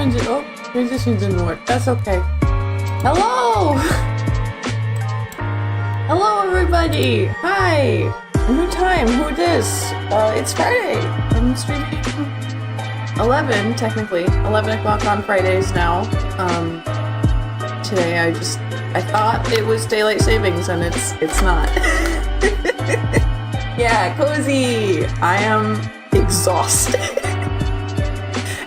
transition didn't work. That's okay. Hello! Hello, everybody! Hi! New time, who this? It's Friday. I'm streaming 11, technically. 11 o'clock on Fridays now. Today I thought it was daylight savings and it's not. Yeah, cozy! I am exhausted.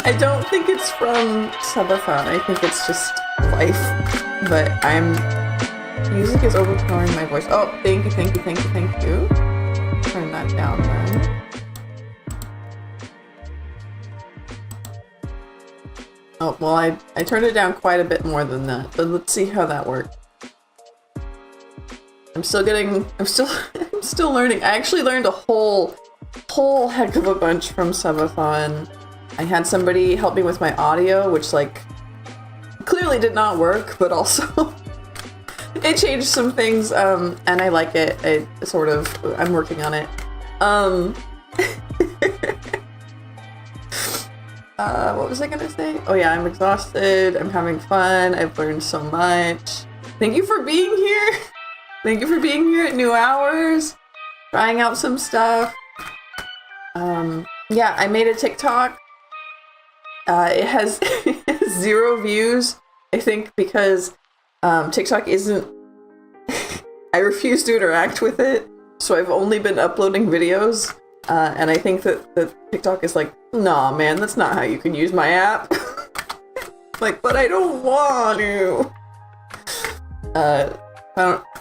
I don't think it's from subathon, I think it's just life. But music is overpowering my voice. Oh, thank you. Turn that down then. Oh, well, I turned it down quite a bit more than that, but let's see how that worked. I'm still learning. I actually learned a whole heck of a bunch from subathon. I had somebody help me with my audio, which like clearly did not work, but also it changed some things, and I like it. I'm working on it. What was I gonna say? Oh yeah, I'm exhausted, I'm having fun, I've learned so much. Thank you for being here! Thank you for being here at New Hours, trying out some stuff. Yeah, I made a TikTok. It has 0 views, I think because TikTok isn't... I refuse to interact with it, so I've only been uploading videos, and I think that TikTok is like, nah man, that's not how you can use my app. Like, but I don't want to.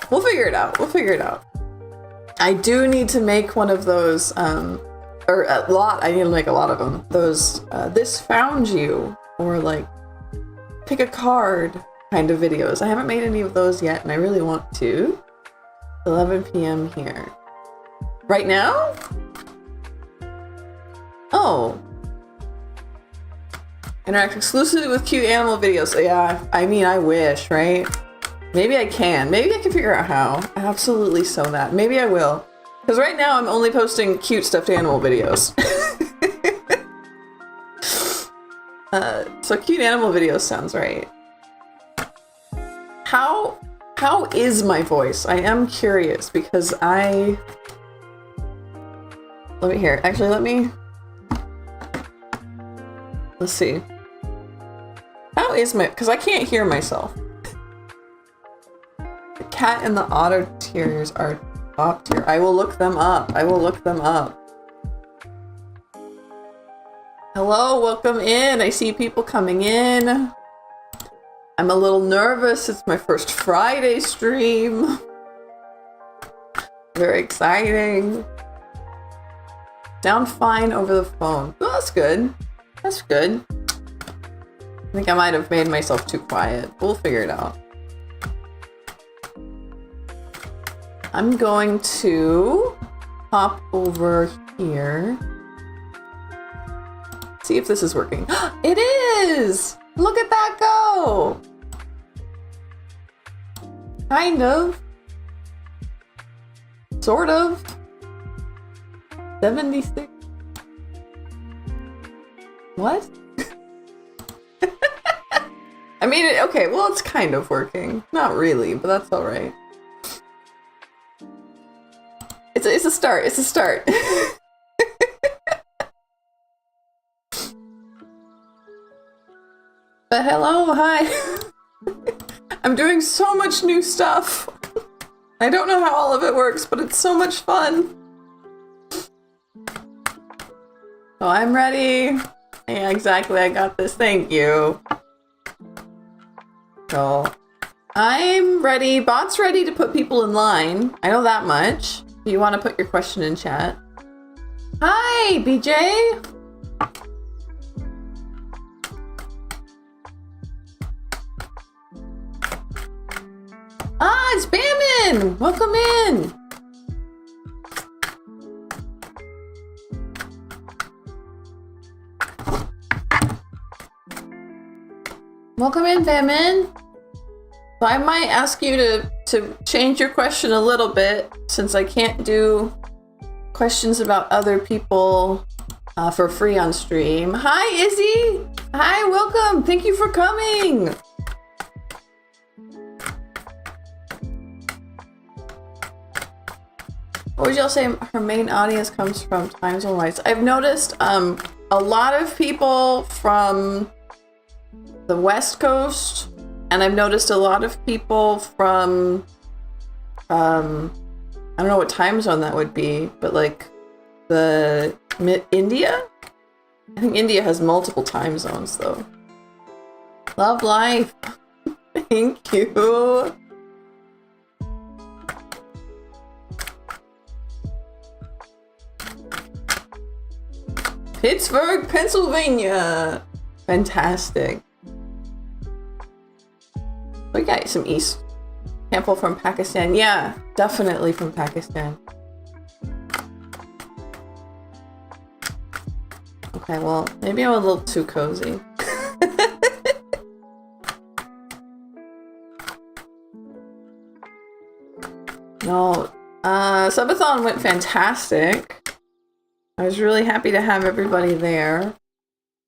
We'll figure it out, I do need to make one of those, I need to make a lot of them. Those, this found you, or like, pick a card kind of videos. I haven't made any of those yet, and I really want to. 11 p.m. here. Right now? Oh. Interact exclusively with cute animal videos. Yeah, I mean, I wish, right? Maybe I can. Maybe I can figure out how. Absolutely so that. Maybe I will. Because right now I'm only posting cute stuffed animal videos. So cute animal videos sounds right. How is my voice? I am curious because let me hear. Actually, let's see. How is because I can't hear myself. The cat and the otter tears are top tier. I will look them up. Hello, welcome in. I see people coming in. I'm a little nervous. It's my first Friday stream. Very exciting. Sound fine over the phone. Oh, that's good. That's good. I think I might have made myself too quiet. We'll figure it out. I'm going to hop over here. See if this is working. It is! Look at that go! Kind of. Sort of. 76. What? I mean, okay, well, it's kind of working. Not really, but that's alright. It's a start. It's a start. But hello, hi. I'm doing so much new stuff. I don't know how all of it works, but it's so much fun. So I'm ready. Yeah, exactly. I got this. Thank you. So I'm ready. Bot's ready to put people in line. I know that much. Do you want to put your question in chat? Hi, BJ. Ah, it's Bammin! Welcome in! Welcome in, Bammin! So I might ask you to change your question a little bit, since I can't do questions about other people for free on stream. Hi, Izzy! Hi, welcome! Thank you for coming! What would y'all say her main audience comes from time zone wise? I've noticed a lot of people from the West Coast, and I've noticed a lot of people from I don't know what time zone that would be, but like the India? I think India has multiple time zones though. Love life. Thank you. Pittsburgh, Pennsylvania. Fantastic. We got some East. Sample from Pakistan. Yeah, definitely from Pakistan. Okay, well, maybe I'm a little too cozy. No, subathon went fantastic. I was really happy to have everybody there.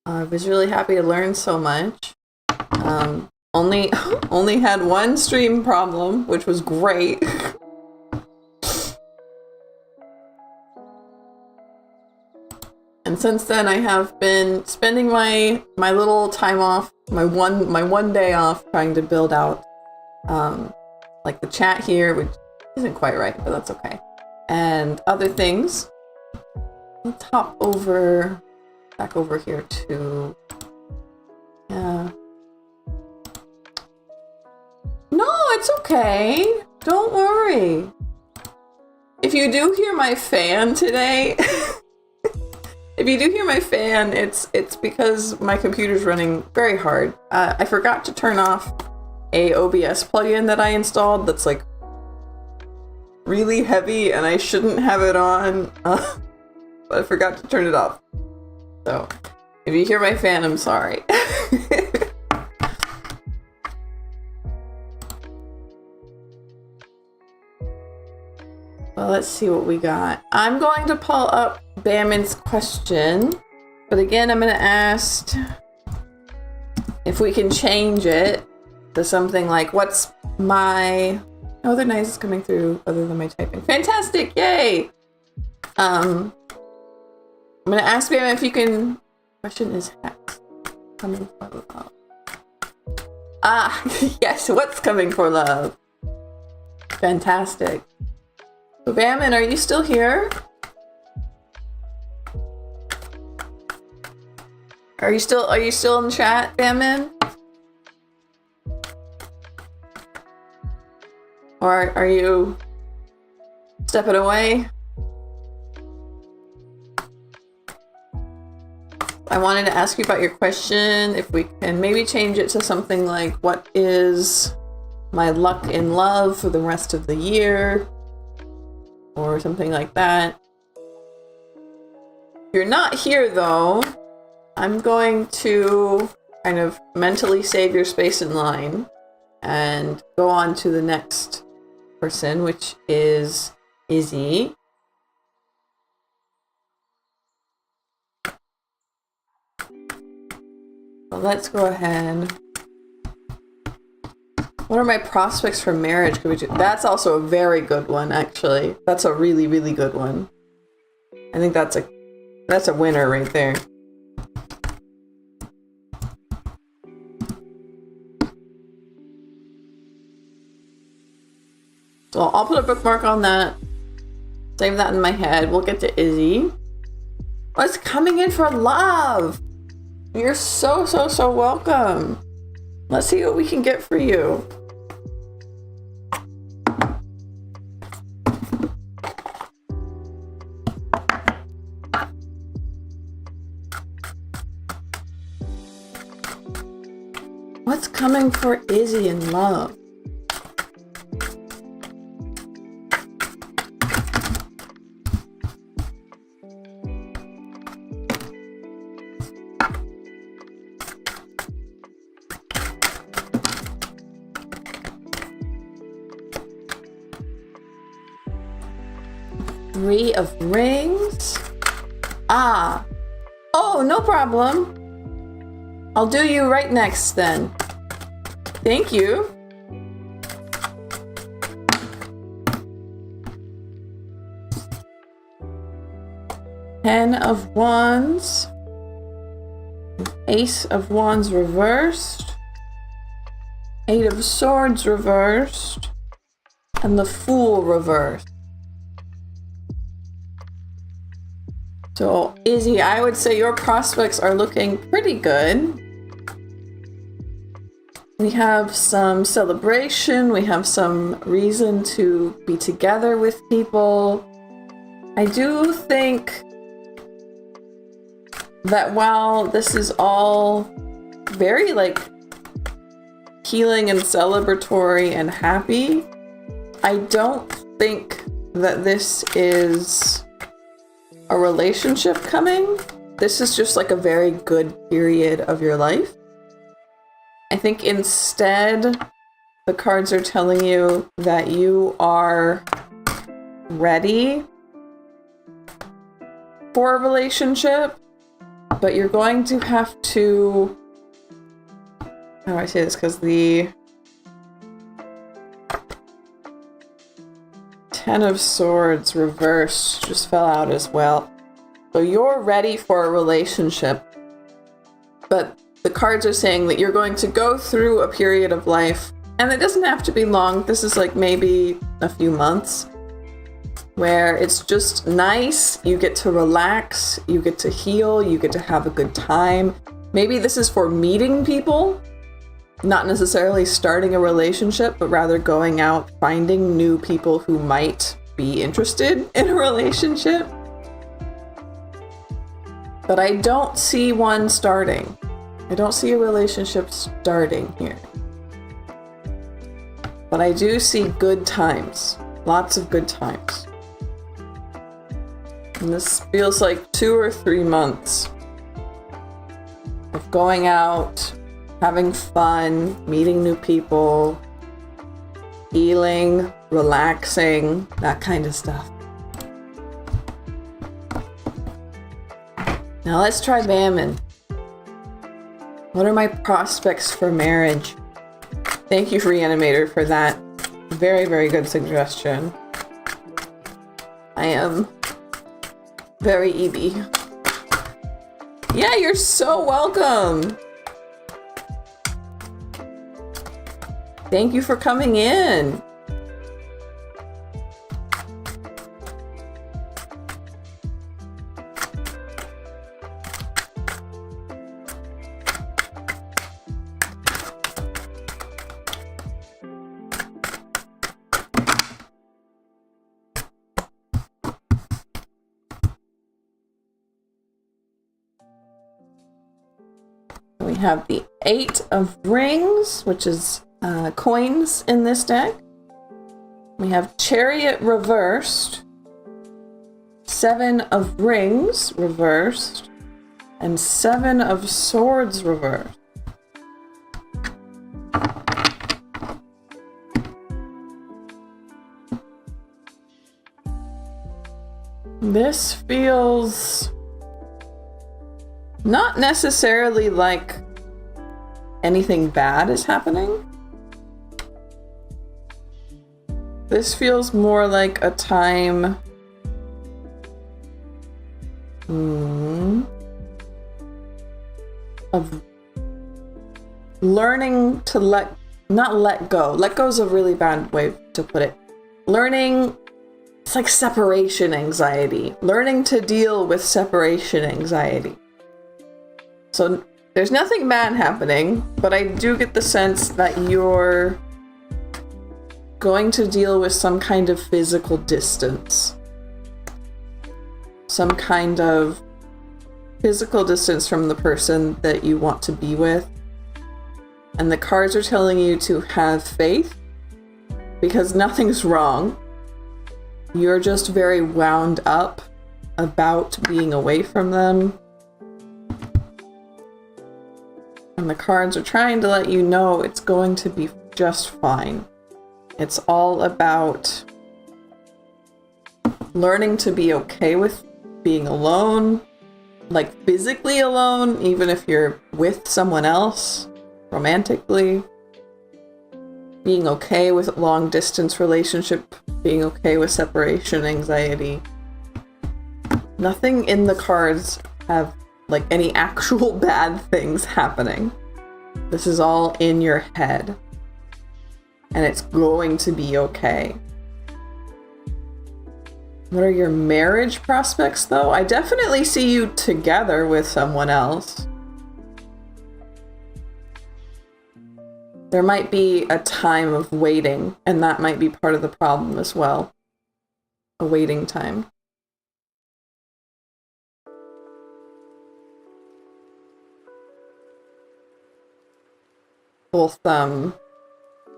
I was really happy to learn so much. Only had one stream problem, which was great. And since then, I have been spending my little time off, my one day off, trying to build out, like the chat here, which isn't quite right, but that's okay, and other things. Let's hop back over here to, yeah. No, it's okay. Don't worry. If you do hear my fan today, if you do hear my fan, it's because my computer's running very hard. I forgot to turn off a OBS plugin that I installed that's like really heavy, and I shouldn't have it on. But I forgot to turn it off. So, if you hear my fan, I'm sorry. Well, let's see what we got. I'm going to pull up Bamin's question. But again, I'm going to ask if we can change it to something like, what's my... No other noise is coming through other than my typing. Fantastic! Yay! I'm gonna ask Bam if you can. Question is hacks coming for love. Ah, yes. What's coming for love? Fantastic. So, Bamin, are you still here? Are you still in chat, Bamin? Or are you stepping away? I wanted to ask you about your question, if we can maybe change it to something like, what is my luck in love for the rest of the year? Or something like that. If you're not here though, I'm going to kind of mentally save your space in line and go on to the next person, which is Izzy. So let's go ahead. What are my prospects for marriage? That's also a very good one, actually. That's a really, really good one. I think that's a winner right there. So I'll put a bookmark on that. Save that in my head. We'll get to Izzy. What's coming in for love? You're so, so, so welcome. Let's see what we can get for you. What's coming for Izzy in love? Three of Rings. Ah, Oh, no problem. I'll do you right next then. Thank you. Ten of Wands. Ace of Wands reversed. Eight of Swords reversed. And the Fool reversed. So, Izzy, I would say your prospects are looking pretty good. We have some celebration, we have some reason to be together with people. I do think that while this is all very like healing and celebratory and happy, I don't think that this is a relationship coming. This is just like a very good period of your life. I think instead the cards are telling you that you are ready for a relationship, but you're going to have to, how do I say this, because the Ten of Swords reversed just fell out as well. So you're ready for a relationship, but the cards are saying that you're going to go through a period of life, and it doesn't have to be long. This is like maybe a few months, where it's just nice. You get to relax, you get to heal, you get to have a good time. Maybe this is for meeting people, not necessarily starting a relationship, but rather going out, finding new people who might be interested in a relationship. But I don't see one starting. I don't see a relationship starting here. But I do see good times. Lots of good times. And this feels like 2 or 3 months of going out, having fun, meeting new people, healing, relaxing, that kind of stuff. Now let's try Bammon. What are my prospects for marriage? Thank you, Reanimator, for that very, very good suggestion. I am very EB. Yeah, you're so welcome. Thank you for coming in. We have the Eight of Rings, which is coins in this deck. We have Chariot reversed, Seven of Rings reversed, and Seven of Swords reversed. This feels not necessarily like anything bad is happening. This feels more like a time of learning to not let go. Let go is a really bad way to put it. Learning, it's like separation anxiety. Learning to deal with separation anxiety. So there's nothing bad happening, but I do get the sense that you're going to deal with some kind of physical distance. Some kind of physical distance from the person that you want to be with. And the cards are telling you to have faith, because nothing's wrong. You're just very wound up about being away from them. And the cards are trying to let you know it's going to be just fine. It's all about learning to be okay with being alone, like physically alone, even if you're with someone else romantically. Being okay with long distance relationship, being okay with separation anxiety. Nothing in the cards have like any actual bad things happening. This is all in your head. And it's going to be okay. What are your marriage prospects, though? I definitely see you together with someone else. There might be a time of waiting, and that might be part of the problem as well. A waiting time. Both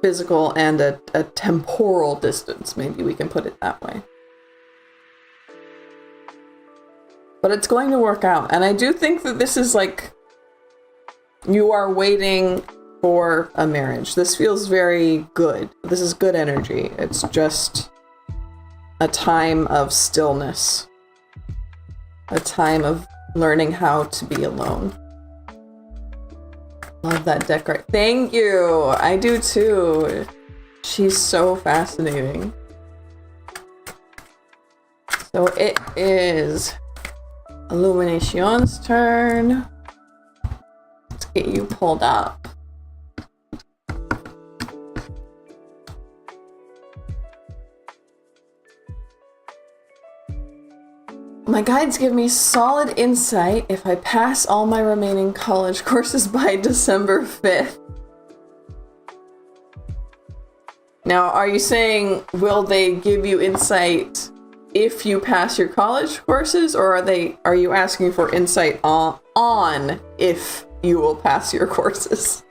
physical and a temporal distance, maybe we can put it that way. But it's going to work out. And I do think that this is like, you are waiting for a marriage. This feels very good. This is good energy. It's just a time of stillness. A time of learning how to be alone. Love that deck right. Thank you. I do too. She's so fascinating. So it is Illumination's turn. Let's get you pulled up. My guides give me solid insight if I pass all my remaining college courses by December 5th. Now, are you saying, will they give you insight if you pass your college courses, or are you asking for insight on if you will pass your courses?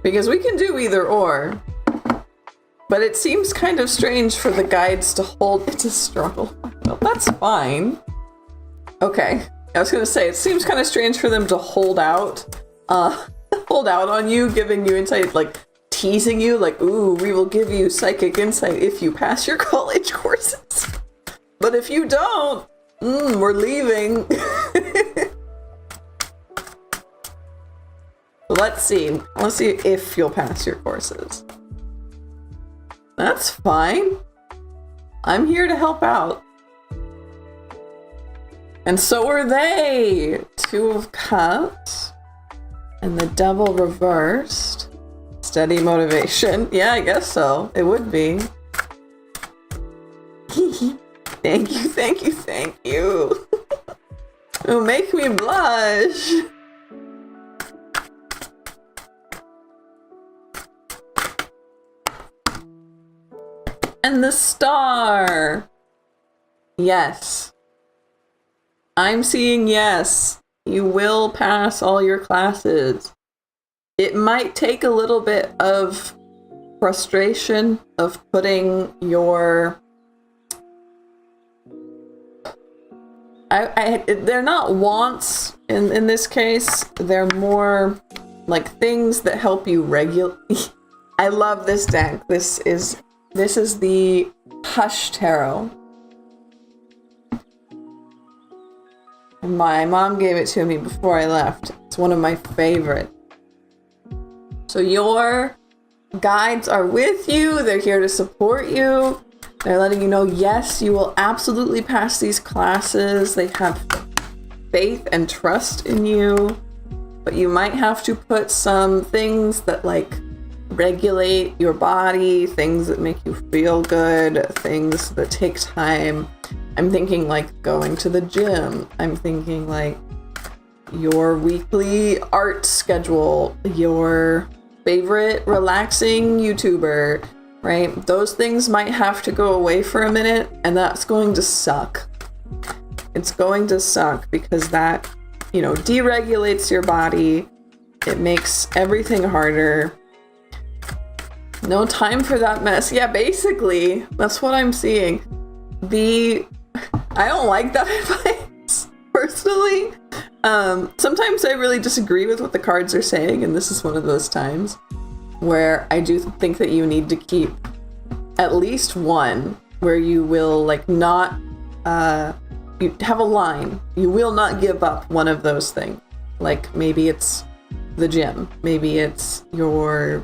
Because we can do either or, but it seems kind of strange for the guides to hold. It's a struggle. Well, that's fine. Okay. I was gonna say, it seems kind of strange for them to hold out on you, giving you insight, like teasing you, like, ooh, we will give you psychic insight if you pass your college courses. But if you don't, we're leaving. Let's see. Let's see if you'll pass your courses. That's fine. I'm here to help out. And so are they! 2 of Cups. And the Devil reversed. Steady motivation. Yeah, I guess so. It would be. Thank you, thank you, thank you. It'll make me blush. And the Star. Yes. I'm seeing yes. You will pass all your classes. It might take a little bit of frustration of putting your... they're not wants in this case. They're more like things that help you regulate. I love this deck. This is the Hush Tarot. My mom gave it to me before I left. It's one of my favorite. So your guides are with you. They're here to support you. They're letting you know, yes, you will absolutely pass these classes. They have faith and trust in you. But you might have to put some things that like regulate your body, things that make you feel good, things that take time. I'm thinking like going to the gym. I'm thinking like your weekly art schedule, your favorite relaxing YouTuber, right? Those things might have to go away for a minute, and that's going to suck. It's going to suck because that, deregulates your body. It makes everything harder. No time for that mess. Yeah, basically, that's what I'm seeing. I don't like that advice, personally. Sometimes I really disagree with what the cards are saying, and this is one of those times where I do think that you need to keep at least one where you will like not you have a line. You will not give up one of those things. Like maybe it's the gym, maybe it's your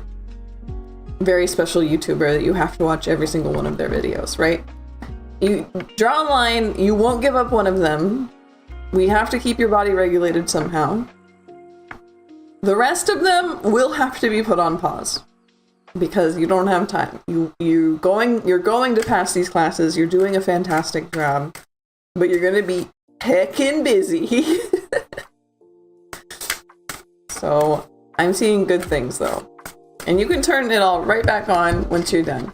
very special YouTuber that you have to watch every single one of their videos, right? You draw a line, you won't give up one of them. We have to keep your body regulated somehow. The rest of them will have to be put on pause because you don't have time. You're going to pass these classes. You're doing a fantastic job, but you're going to be heckin' busy. So I'm seeing good things though, and you can turn it all right back on once you're done.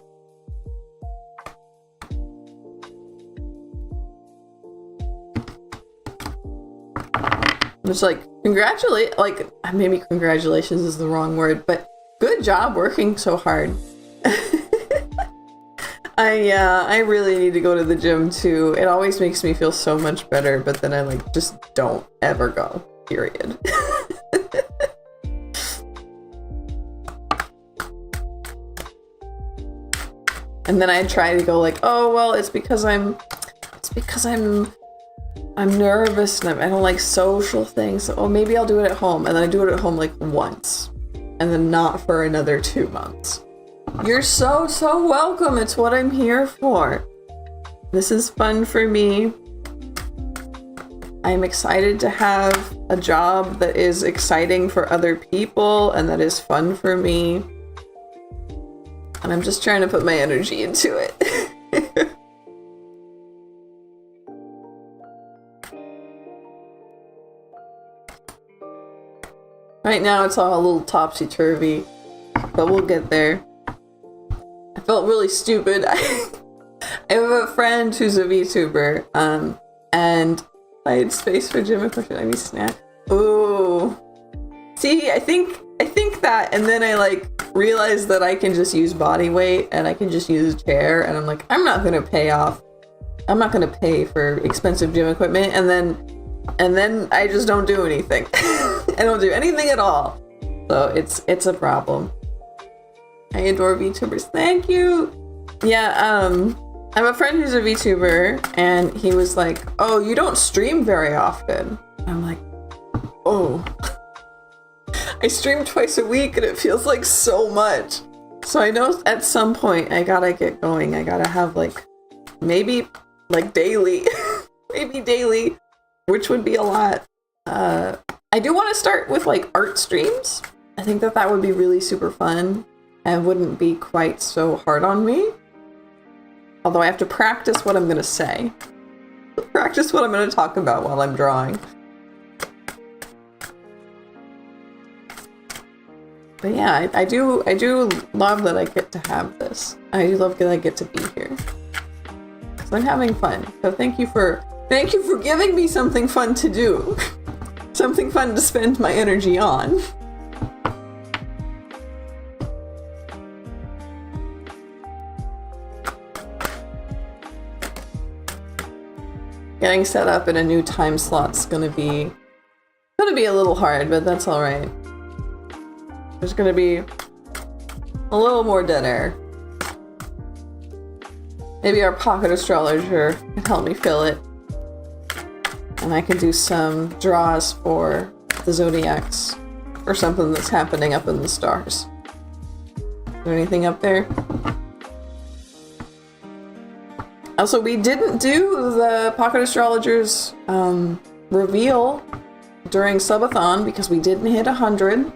It's like, maybe congratulations is the wrong word, but good job working so hard. I really need to go to the gym too. It always makes me feel so much better, but then I like just don't ever go, period. And then I try to go like, oh, well, it's because I'm nervous and I don't like social things. So, oh, maybe I'll do it at home. And then I do it at home like once and then not for another 2 months. You're so welcome. It's what I'm here for. This is fun for me. I'm excited to have a job that is exciting for other people and that is fun for me. And I'm just trying to put my energy into it. Right now it's all a little topsy-turvy, but we'll get there. I felt really stupid. I have a friend who's a VTuber, and I had space for gym equipment. I need snack. Ooh. See, I think that, and then I like realized that I can just use body weight and I can just use a chair, and I'm like, I'm not gonna pay for expensive gym equipment, and then I just don't do anything. I don't do anything at all. So it's a problem. I adore VTubers. Thank you. Yeah, I have a friend who's a VTuber, and he was like, oh, you don't stream very often. I'm like, oh. I stream twice a week and it feels like so much. So I know at some point I gotta get going. I gotta have like, maybe like daily, maybe daily, which would be a lot. I do want to start with like art streams. I think that would be really super fun and wouldn't be quite so hard on me. Although I have to practice what I'm going to say. Practice what I'm going to talk about while I'm drawing. But yeah, I do love that I get to have this. I do love that I get to be here. So I'm having fun. So thank you for giving me something fun to do. Something fun to spend my energy on. Getting set up in a new time slot's gonna be a little hard, but that's all right. There's gonna be a little more dead air. Maybe our pocket astrologer can help me fill it. And I can do some draws for the zodiacs or something that's happening up in the stars. Is there anything up there? Also, we didn't do the pocket astrologer's reveal during subathon because we didn't hit 100.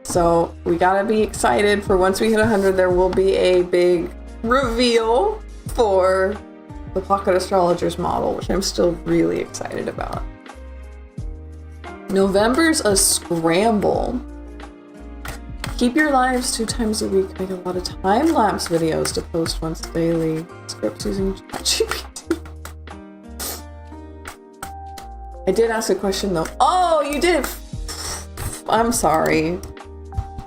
So we gotta be excited for once we hit 100, there will be a big reveal for the pocket astrologer's model, which I'm still really excited about. November's a scramble. Keep your lives 2 times a week. Make a lot of time-lapse videos to post once daily. Scripts using ChatGPT. I did ask a question though. Oh, you did! I'm sorry.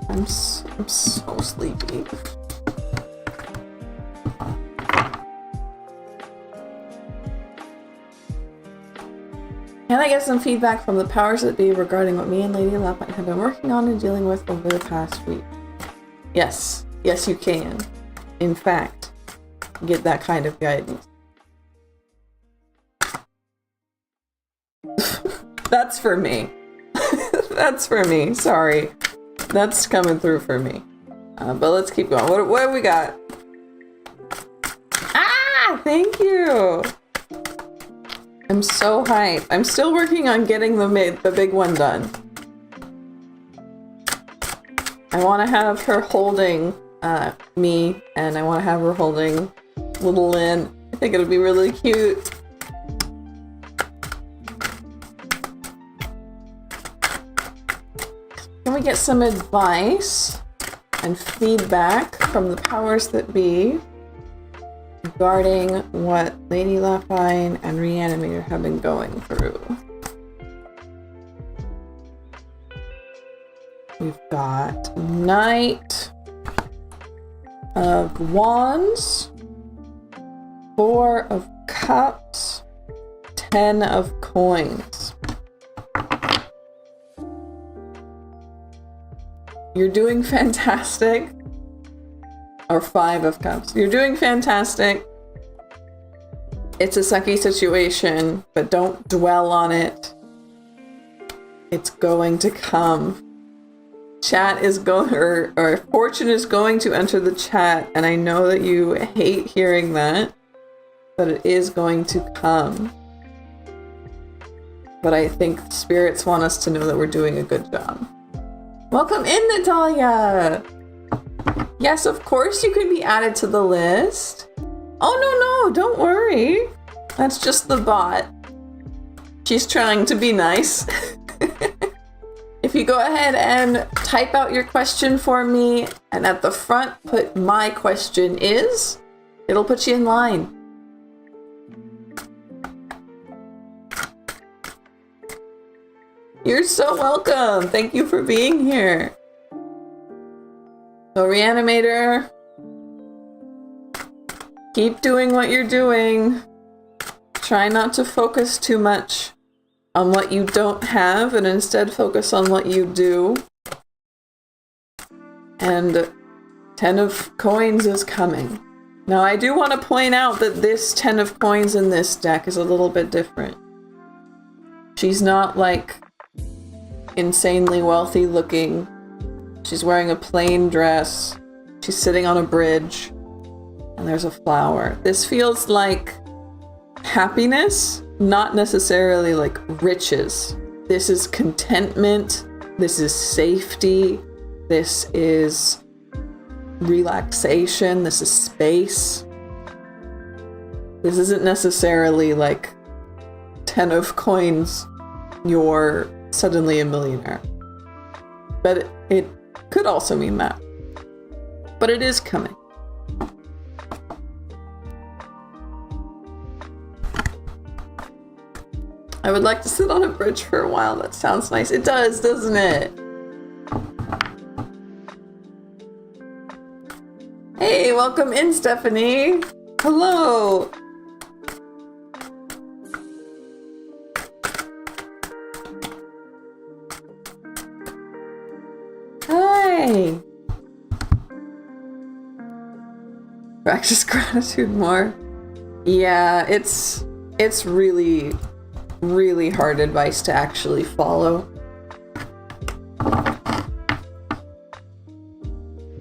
I'm so sleepy. Can I get some feedback from the powers that be regarding what me and Lady Lapine have been working on and dealing with over the past week? Yes. Yes, you can. In fact, get that kind of guidance. That's for me. That's for me. Sorry. That's coming through for me. But let's keep going. What do we got? Ah! Thank you! I'm so hyped. I'm still working on getting the big one done. I want to have her holding me, and I want to have her holding little Lynn. I think it'll be really cute. Can we get some advice and feedback from the powers that be regarding what Lady Lapine and Reanimator have been going through? We've got Knight of Wands, 4 of Cups, 10 of Coins. You're doing fantastic. Or 5 of Cups. You're doing fantastic. It's a sucky situation, but don't dwell on it. It's going to come. Chat is going, or fortune is going to enter the chat, and I know that you hate hearing that, but it is going to come. But I think spirits want us to know that we're doing a good job. Welcome in, Natalia! Yes, of course you can be added to the list. Oh, no, don't worry. That's just the bot. She's trying to be nice. If you go ahead and type out your question for me, and at the front put "my question is," it'll put you in line. You're so welcome. Thank you for being here. So Reanimator, keep doing what you're doing. Try not to focus too much on what you don't have and instead focus on what you do. And 10 of Coins is coming. Now I do want to point out that this 10 of Coins in this deck is a little bit different. She's not like insanely wealthy looking. She's wearing a plain dress. She's sitting on a bridge. And there's a flower. This feels like happiness, not necessarily like riches. This is contentment. This is safety. This is relaxation. This is space. This isn't necessarily like 10 of Coins, you're suddenly a millionaire. But it could also mean that. But it is coming. I would like to sit on a bridge for a while. That sounds nice. It does, doesn't it? Hey, welcome in, Stephanie. Hello. Hi. Practice gratitude more. Yeah, it's really hard advice to actually follow.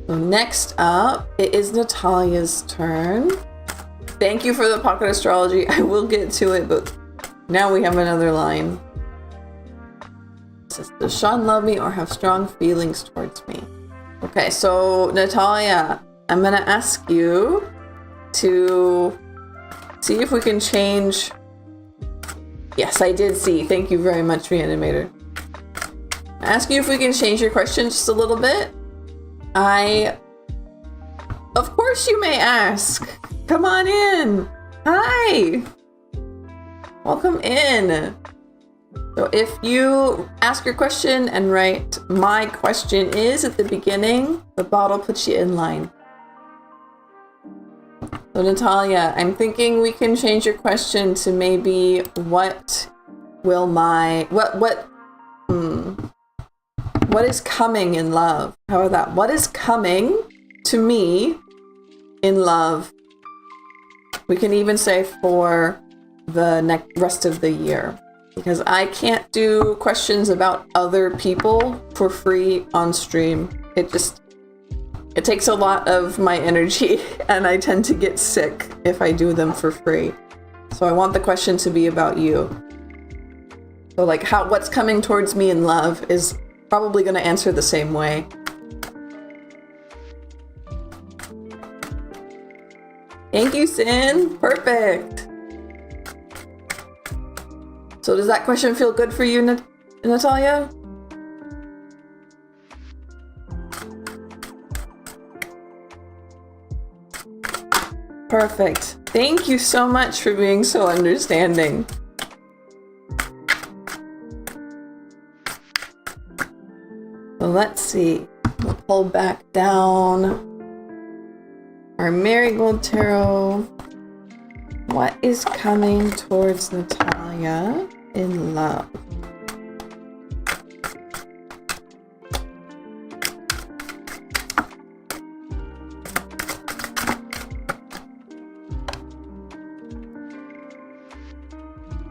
So next up, it is Natalia's turn. Thank you for the pocket astrology. I will get to it, but now we have another line. It says, does Sean love me or have strong feelings towards me? Okay, so Natalia, I'm gonna ask you to see if we can change. Yes, I did see. Thank you very much, Reanimator. Ask you if we can change your question just a little bit. Of course you may ask. Come on in. Hi. Welcome in. So if you ask your question and write "my question is" at the beginning, the bot will put you in line. So Natalia, I'm thinking we can change your question to maybe what will what is coming in love? How about that? What is coming to me in love? We can even say for the rest of the year, because I can't do questions about other people for free on stream. It takes a lot of my energy, and I tend to get sick if I do them for free. So I want the question to be about you. So like what's coming towards me in love is probably going to answer the same way. Thank you, Sin. Perfect. So does that question feel good for you, Natalia? Perfect. Thank you so much for being so understanding. Well, let's see. We'll pull back down our Marigold Tarot. What is coming towards Natalia in love?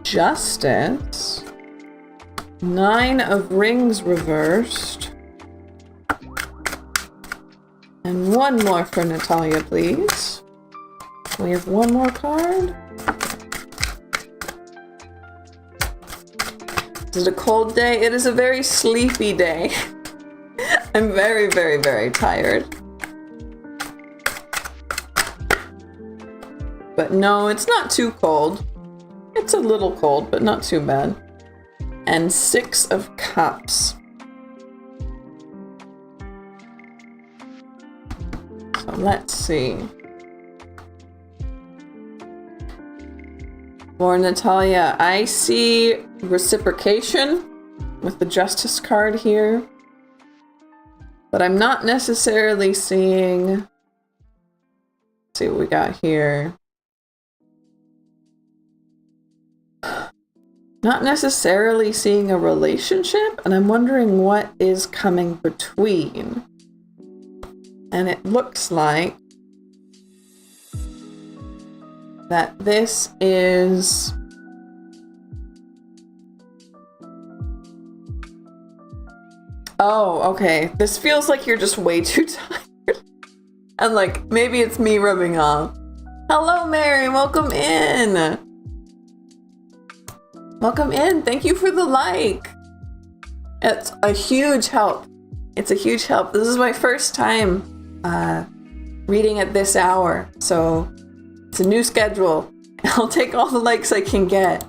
Justice. 9 of Rings reversed. And one more for Natalia, please. We have one more card. Is it a cold day? It is a very sleepy day. I'm very, very, very tired. But no, it's not too cold. It's a little cold, but not too bad. And 6 of Cups. So let's see. For Natalia, I see reciprocation with the Justice card here. But I'm not necessarily seeing... Let's see what we got here. Not necessarily seeing a relationship, and I'm wondering what is coming between. And it looks like that this is oh, okay. This feels like you're just way too tired. And like, maybe it's me rubbing off. Hello, Mary. Welcome in. Welcome in. Thank you for the like. It's a huge help. It's a huge help. This is my first time reading at this hour, so it's a new schedule. I'll take all the likes I can get.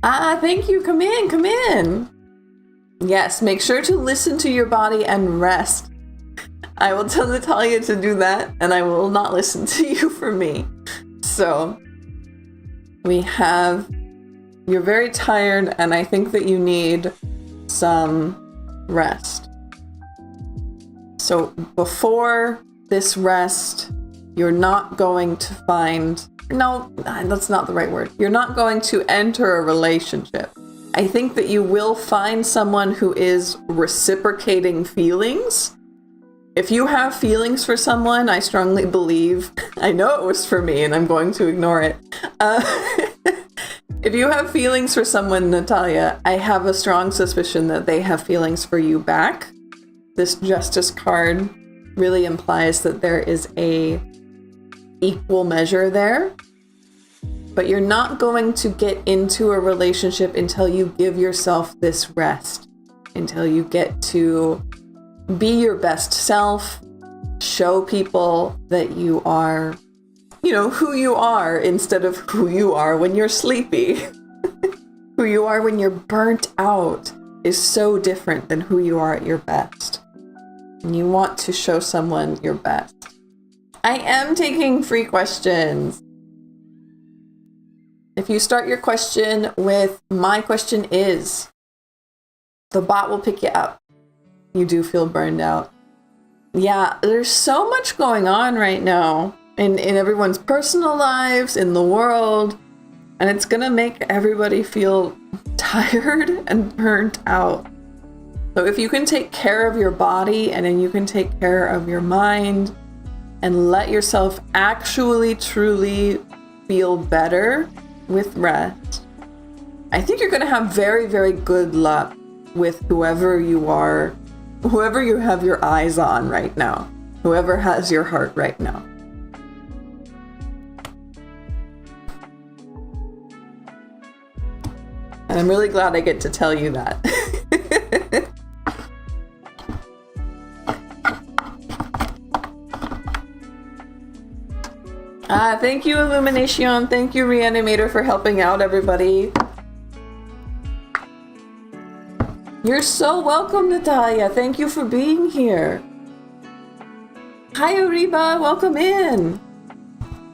Thank you. Come in. Come in. Yes, make sure to listen to your body and rest. I will tell Natalia to do that, and I will not listen to you for me. So... we have, you're very tired, and I think that you need some rest. So before this rest, you're not going to find, no, that's not the right word. You're not going to enter a relationship. I think that you will find someone who is reciprocating feelings. If you have feelings for someone, I strongly believe, I know it was for me and I'm going to ignore it. If you have feelings for someone, Natalia, I have a strong suspicion that they have feelings for you back. This Justice card really implies that there is a equal measure there. But you're not going to get into a relationship until you give yourself this rest. Until you get to be your best self, show people that you are, you know, who you are instead of who you are when you're sleepy. Who you are when you're burnt out is so different than who you are at your best. And you want to show someone your best. I am taking free questions. If you start your question with, my question is, the bot will pick you up. You do feel burned out. Yeah, there's so much going on right now in everyone's personal lives, in the world. And it's gonna make everybody feel tired and burnt out. So if you can take care of your body and then you can take care of your mind and let yourself actually truly feel better with rest, I think you're gonna have very, very good luck with whoever you are, whoever you have your eyes on right now, whoever has your heart right now. And I'm really glad I get to tell you that. Thank you, Illumination. Thank you, Reanimator, for helping out everybody. You're so welcome, Natalia. Thank you for being here. Hi, Ariba. Welcome in.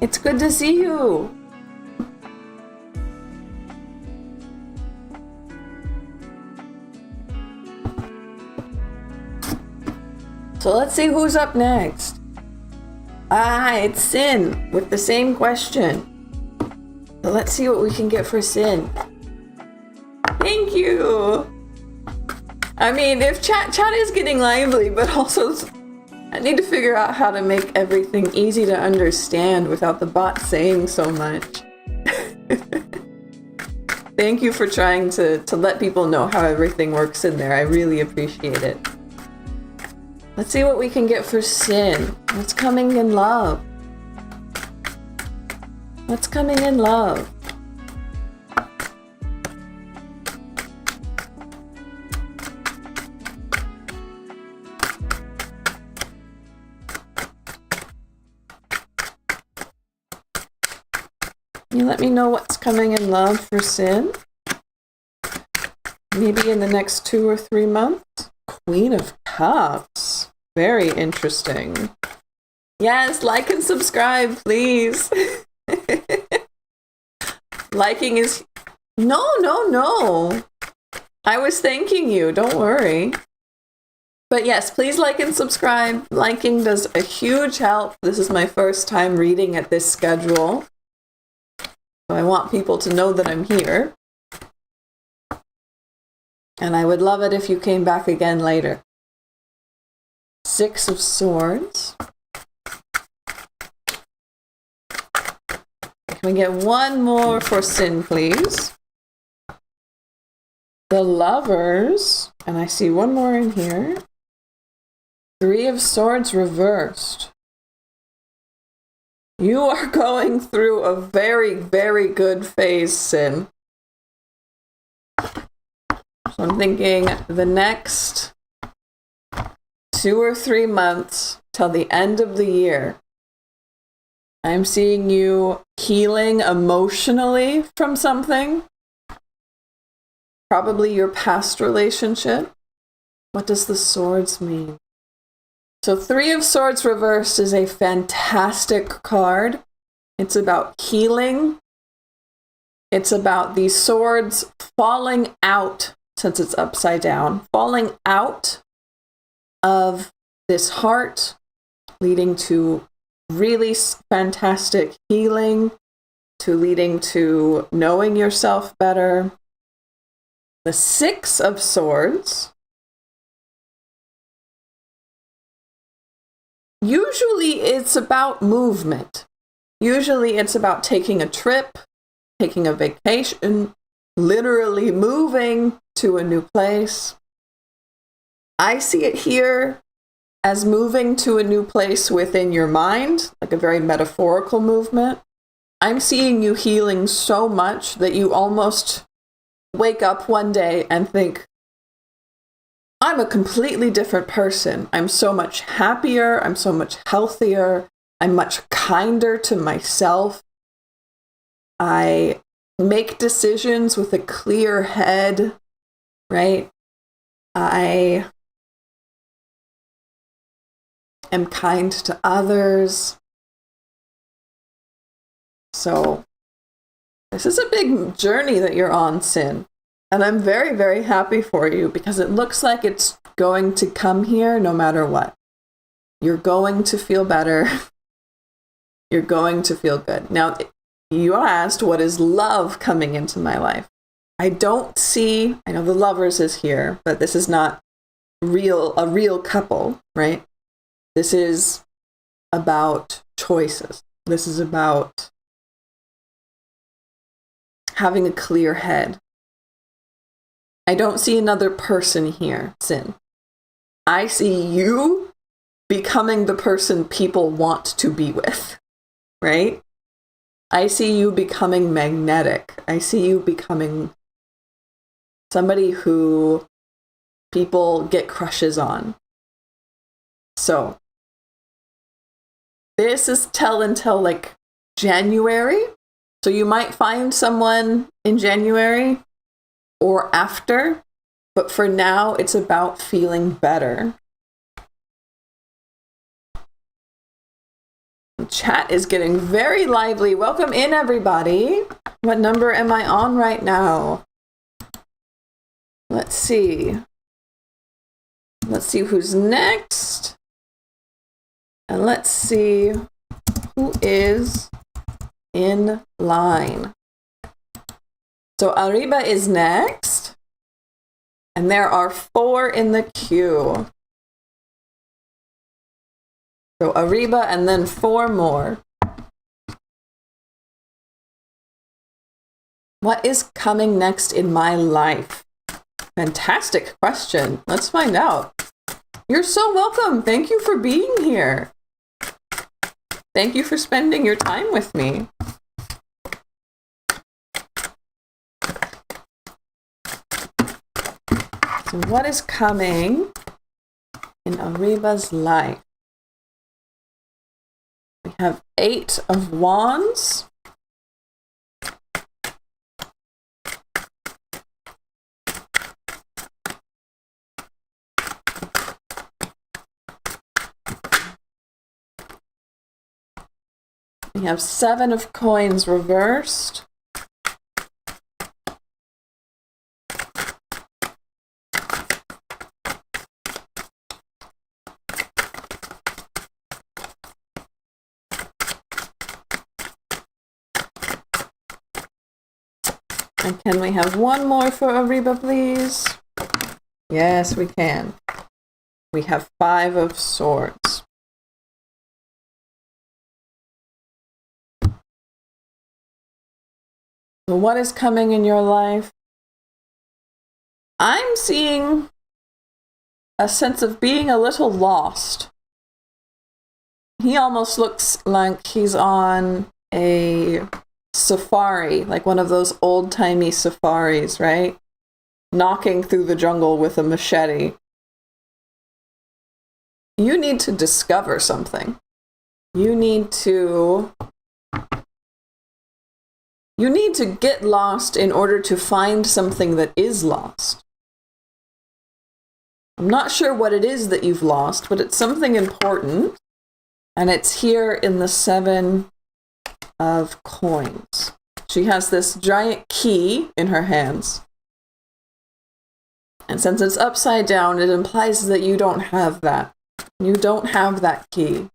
It's good to see you. So let's see who's up next. It's Sin with the same question. So let's see what we can get for Sin. Thank you. I mean, if chat is getting lively, but also I need to figure out how to make everything easy to understand without the bot saying so much. Thank you for trying to let people know how everything works in there. I really appreciate it. Let's see what we can get for Sin. What's coming in love? What's coming in love? Can you let me know what's coming in love for Sin? Maybe in the next 2 or 3 months? Queen of Cups. Very interesting. Yes, like and subscribe, please. Liking is... No. I was thanking you. Don't worry. But yes, please like and subscribe. Liking does a huge help. This is my first time reading at this schedule. So I want people to know that I'm here. And I would love it if you came back again later. 6 of Swords. Can we get one more for Sin, please? The Lovers. And I see one more in here. 3 of Swords reversed. You are going through a very, very good phase, Sin. So I'm thinking the next 2 or 3 months till the end of the year, I'm seeing you healing emotionally from something. Probably your past relationship. What does the Swords mean? So 3 of Swords reversed is a fantastic card. It's about healing. It's about these swords falling out, since it's upside down, falling out of this heart, leading to really fantastic healing, to leading to knowing yourself better. The 6 of Swords. Usually it's about movement. Usually it's about taking a trip, taking a vacation, literally moving to a new place. I see it here as moving to a new place within your mind, like a very metaphorical movement. I'm seeing you healing so much that you almost wake up one day and think, I'm a completely different person. I'm so much happier. I'm so much healthier. I'm much kinder to myself. I make decisions with a clear head, right? I am kind to others. So this is a big journey that you're on, Sin. And I'm very, very happy for you because it looks like it's going to come here no matter what. You're going to feel better. You're going to feel good. Now, you asked, what is love coming into my life? I don't see, I know the Lovers is here, but this is not a real couple, right? This is about choices. This is about having a clear head. I don't see another person here, Sin. I see you becoming the person people want to be with, right? I see you becoming magnetic. I see you becoming somebody who people get crushes on. So, this is tell until like January. So you might find someone in January or after, but for now, it's about feeling better. Chat is getting very lively. Welcome in, everybody. What number am I on right now? Let's see. Let's see who's next. And let's see who is in line. So Ariba is next. And there are 4 in the queue. So Ariba and then 4 more. What is coming next in my life? Fantastic question. Let's find out. You're so welcome. Thank you for being here. Thank you for spending your time with me. So what is coming in Ariba's life? We have 8 of Wands. We have 7 of Coins reversed. And can we have one more for Ariba, please? Yes, we can. We have 5 of Swords. So what is coming in your life? I'm seeing a sense of being a little lost. He almost looks like he's on a safari, like one of those old-timey safaris, right? Knocking through the jungle with a machete. You need to discover something. You need to get lost in order to find something that is lost. I'm not sure what it is that you've lost, but it's something important. And it's here in the 7 of Coins. She has this giant key in her hands. And since it's upside down, it implies that you don't have that. You don't have that key.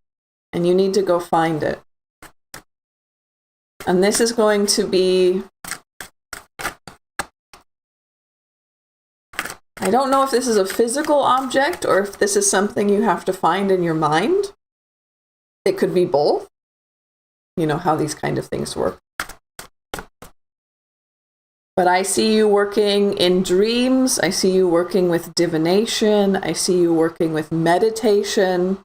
And you need to go find it. And this is going to be... I don't know if this is a physical object or if this is something you have to find in your mind. It could be both. You know how these kind of things work. But I see you working in dreams. I see you working with divination. I see you working with meditation.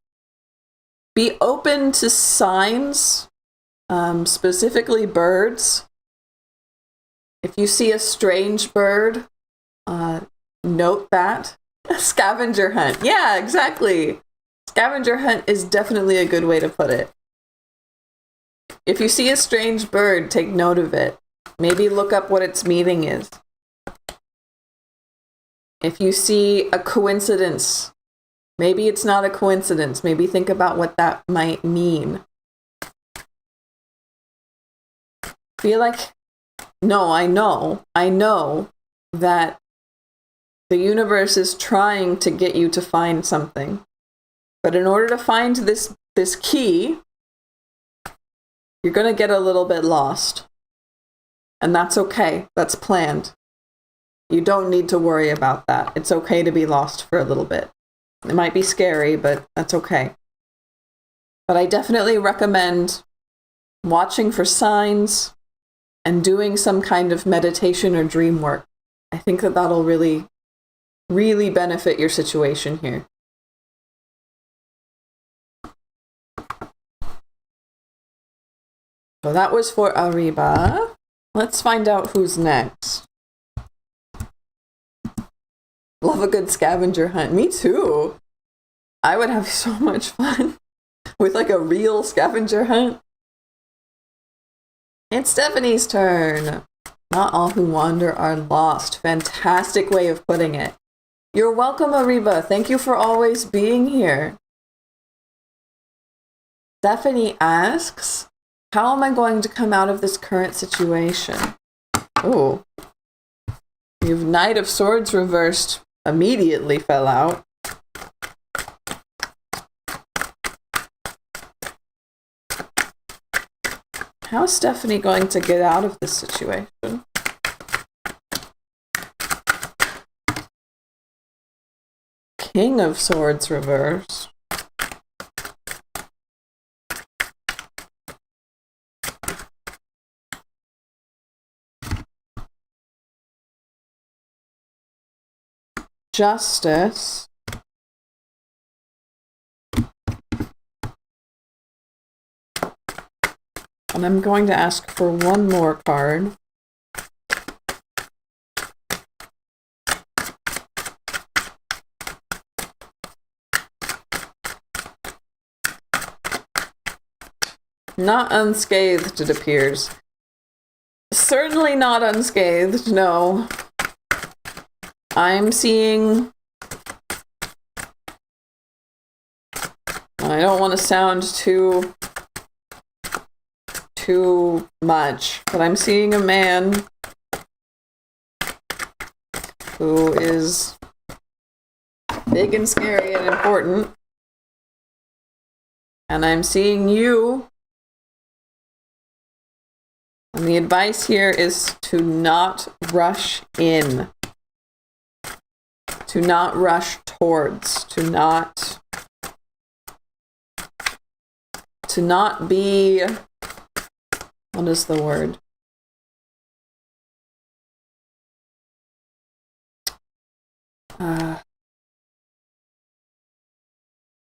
Be open to signs, specifically birds. If you see a strange bird, note that. A scavenger hunt. Yeah, exactly. Scavenger hunt is definitely a good way to put it. If you see a strange bird, take note of it. Maybe look up what its meaning is. If you see a coincidence, maybe it's not a coincidence. Maybe think about what that might mean. Feel like, no, I know that the universe is trying to get you to find something. But in order to find this key, You're going to get a little bit lost. And that's okay. That's planned. You don't need to worry about that. It's okay to be lost for a little bit. It might be scary, but that's okay. But I definitely recommend watching for signs and doing some kind of meditation or dream work. I think that that'll really, really benefit your situation here. So that was for Ariba. Let's find out who's next. Love a good scavenger hunt. Me too. I would have so much fun with like a real scavenger hunt. It's Stephanie's turn. Not all who wander are lost. Fantastic way of putting it. You're welcome, Ariba. Thank you for always being here. Stephanie asks, how am I going to come out of this current situation? Oh. You've Knight of Swords reversed. Immediately fell out. How is Stephanie going to get out of this situation? King of Swords reversed. Justice. And I'm going to ask for one more card. Not unscathed, it appears. Certainly not unscathed, no. I'm seeing... I don't want to sound too much, but I'm seeing a man who is big and scary and important. And I'm seeing you. And the advice here is to not rush in. To not rush towards. To not be... What is the word?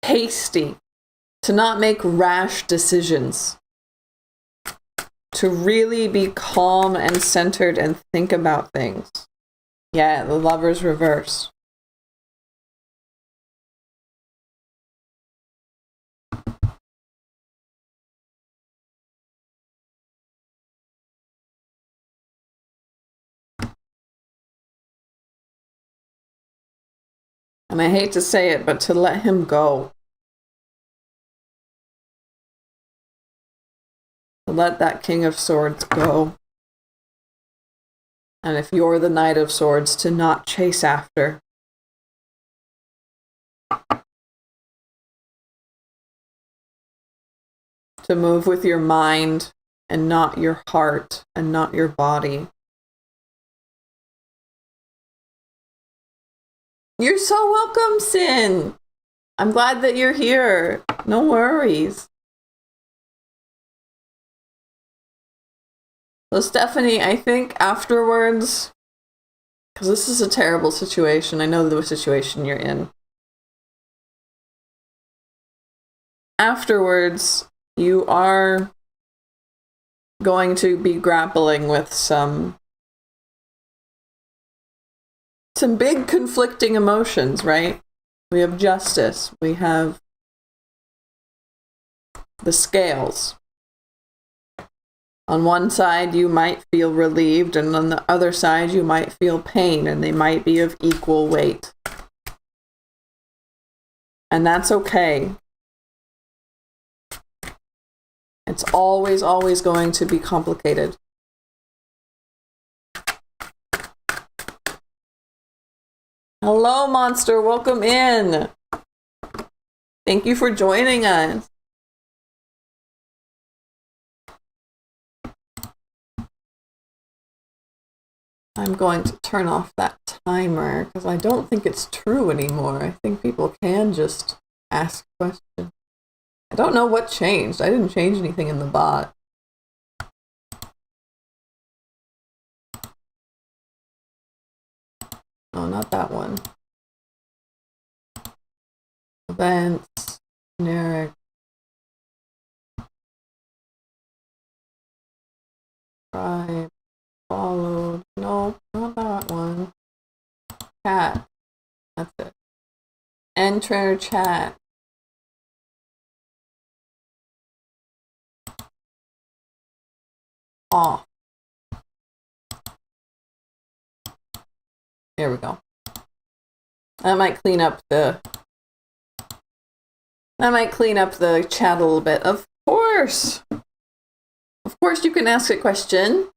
Hasty. To not make rash decisions. To really be calm and centered and think about things. Yeah, the Lover's reverse. And I hate to say it, but to let him go. To let that King of Swords go. And if you're the Knight of Swords, to not chase after. To move with your mind and not your heart and not your body. You're so welcome, Sin. I'm glad that you're here. No worries. So Stephanie, I think afterwards, because this is a terrible situation. I know the situation you're in. Afterwards, you are going to be grappling with some big conflicting emotions, right? We have justice. We have the scales. On one side, you might feel relieved, and on the other side, you might feel pain, and they might be of equal weight. And that's okay. It's always, always going to be complicated. Hello, Monster. Welcome in. Thank you for joining us. I'm going to turn off that timer because I don't think it's true anymore. I think people can just ask questions. I don't know what changed. I didn't change anything in the bot. Oh, not that one. Events, generic. Tribe, followed. No, not that one. Chat. That's it. Enter chat. Off. There we go. I might clean up the chat a little bit. Of course. Of course you can ask a question.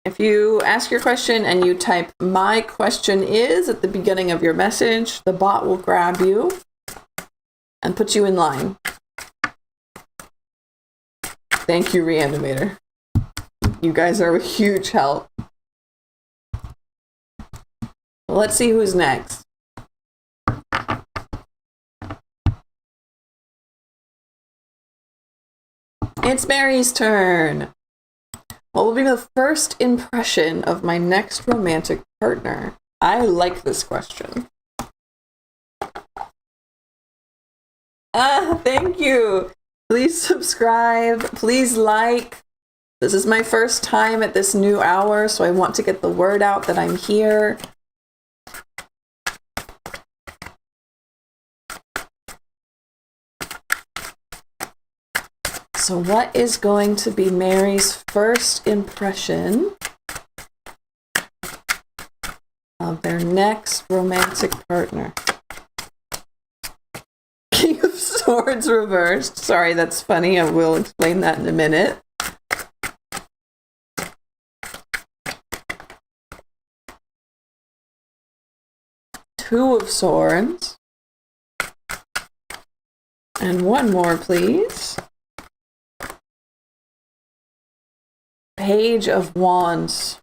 If you ask your question and you type "my question is" at the beginning of your message, the bot will grab you and put you in line. Thank you, Reanimator. You guys are a huge help. Let's see who's next. It's Mary's turn. What will be the first impression of my next romantic partner? I like this question. Thank you. Please subscribe. Please like. This is my first time at this new hour, so I want to get the word out that I'm here. So what is going to be Mary's first impression of their next romantic partner? King of Swords reversed. Sorry, that's funny. I will explain that in a minute. Two of Swords. And one more, please. Page of Wands.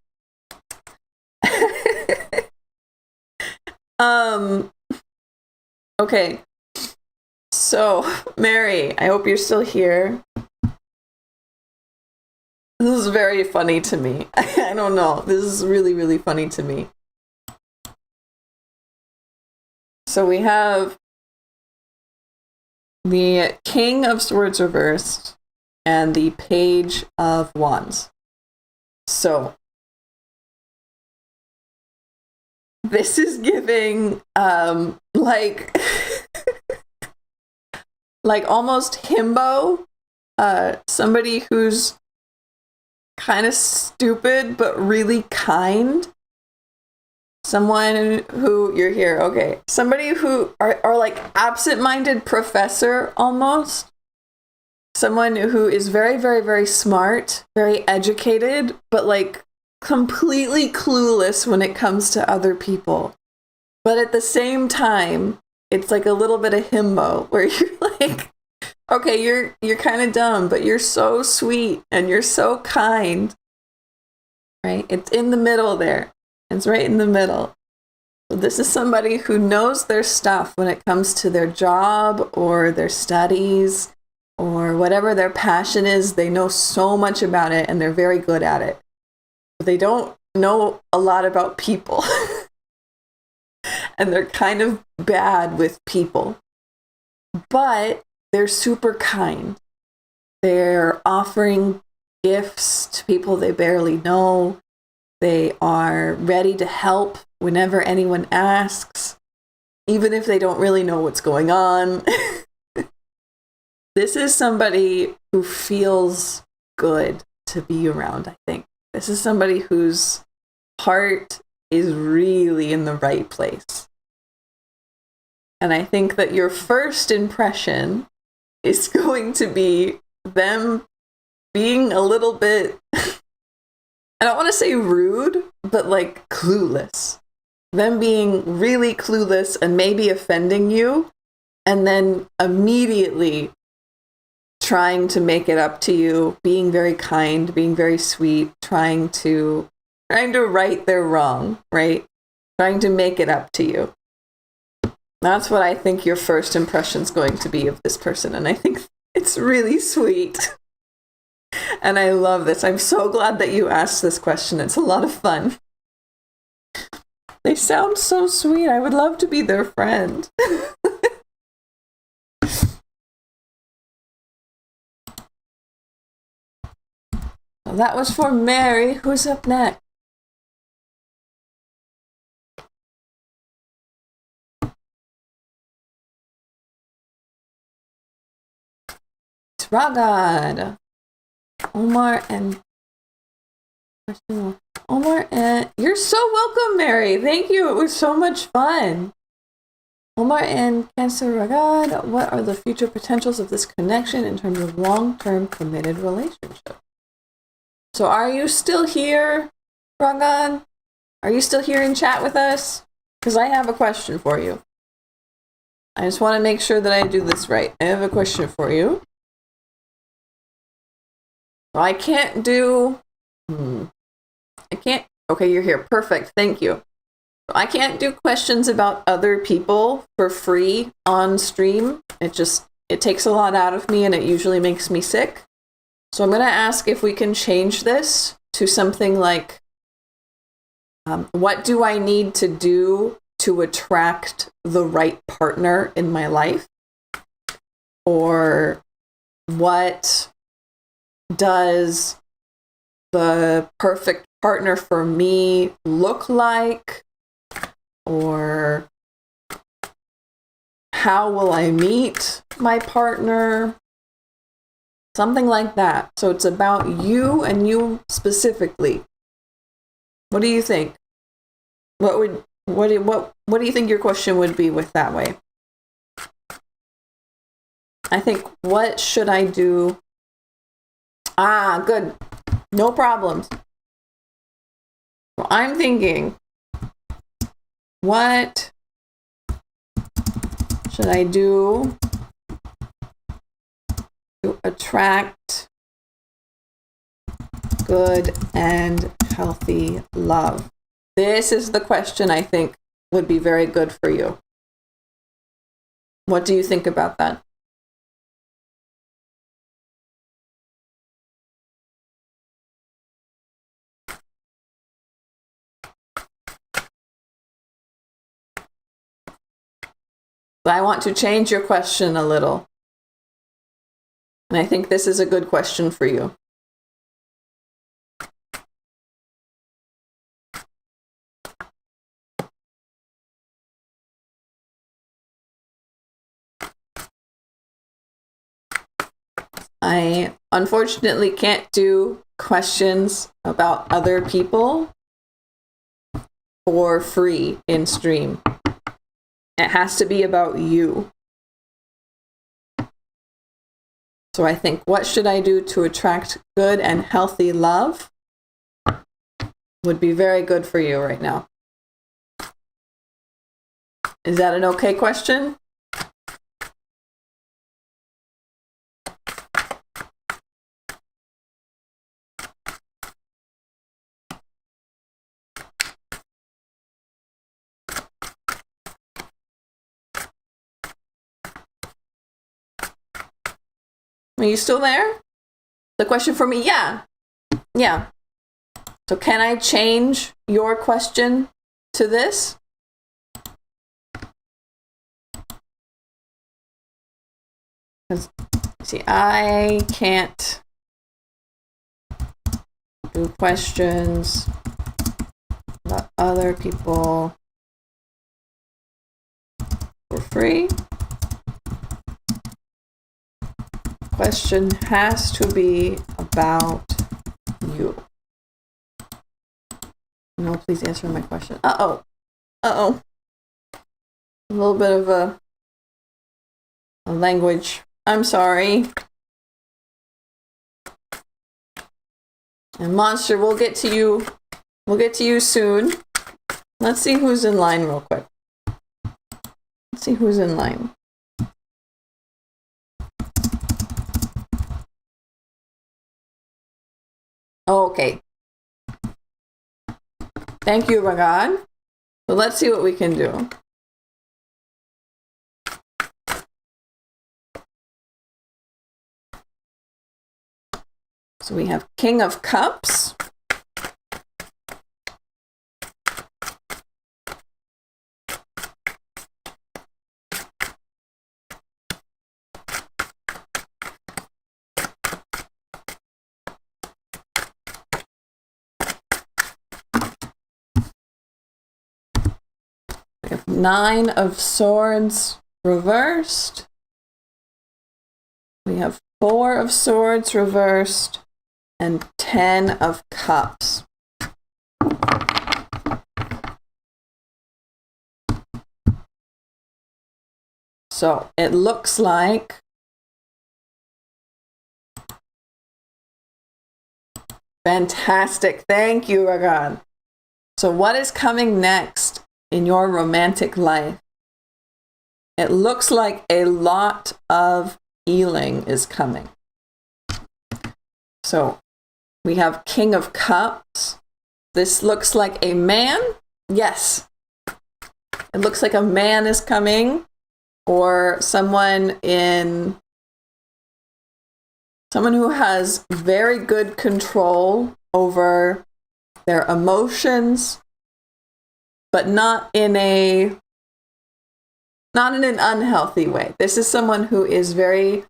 Okay. So, Mary, I hope you're still here. This is very funny to me. I don't know. This is really, really funny to me. So we have the King of Swords reversed and the Page of Wands. So this is giving like like almost himbo, somebody who's kind of stupid but really kind. Someone who, you're here, okay. Somebody who are like absent-minded professor almost. Someone who is very, very, very smart, very educated, but like completely clueless when it comes to other people. But at the same time, it's like a little bit of himbo where you're like, okay, you're kind of dumb, but you're so sweet and you're so kind. Right? It's in the middle there. It's right in the middle. So this is somebody who knows their stuff when it comes to their job or their studies or whatever their passion is. They know so much about it and they're very good at it. But they don't know a lot about people. And they're kind of bad with people. But they're super kind. They're offering gifts to people they barely know. They are ready to help whenever anyone asks, even if they don't really know what's going on. This is somebody who feels good to be around, I think. This is somebody whose heart is really in the right place. And I think that your first impression is going to be them being a little bit, I don't want to say rude, but like clueless. Them being really clueless and maybe offending you, and then immediately trying to make it up to you, being very kind, being very sweet, trying to trying to right their wrong, right? Trying to make it up to you. That's what I think your first impression's going to be of this person, and I think it's really sweet. And I love this. I'm so glad that you asked this question. It's a lot of fun. They sound so sweet. I would love to be their friend. Well, that was for Mary. Who's up next? It's Ragad. Omar and you're so welcome, Mary. Thank you. It was so much fun. Omar and Cancer Ragad, what are the future potentials of this connection in terms of long-term committed relationship? So are you still here, Ragad? Are you still here in chat with us? Because I have a question for you. I just want to make sure that I do this right. I have a question for you. I can't do... Okay, you're here. Perfect. Thank you. I can't do questions about other people for free on stream. It takes a lot out of me and it usually makes me sick. So I'm going to ask if we can change this to something like, what do I need to do to attract the right partner in my life? Or what does the perfect partner for me look like? Or how will I meet my partner? Something like that. So it's about you and you specifically. What do you think? What do you think your question would be with that way? I think, what should I do? Good. No problems. Well, I'm thinking, what should I do to attract good and healthy love? This is the question I think would be very good for you. What do you think about that? But I want to change your question a little. And I think this is a good question for you. I unfortunately can't do questions about other people for free in stream. It has to be about you. So I think, what should I do to attract good and healthy love would be very good for you right now. Is that an okay question? Are you still there? The question for me? Yeah. Yeah. So can I change your question to this? Because, see, I can't do questions about other people for free. Question has to be about you. No, please answer my question. A little bit of a language. I'm sorry. And Monster, we'll get to you. We'll get to you soon. Let's see who's in line real quick. Let's see who's in line. Okay. Thank you, Ragad. So let's see what we can do. So we have King of Cups. We have Nine of Swords reversed. We have Four of Swords reversed and 10 of Cups. So it looks like fantastic. Thank you, Ragad. So what is coming next in your romantic life? It looks like a lot of healing is coming. So we have King of Cups. This looks like a man. Yes. It looks like a man is coming, or someone who has very good control over their emotions, but not in an unhealthy way. This is someone who is very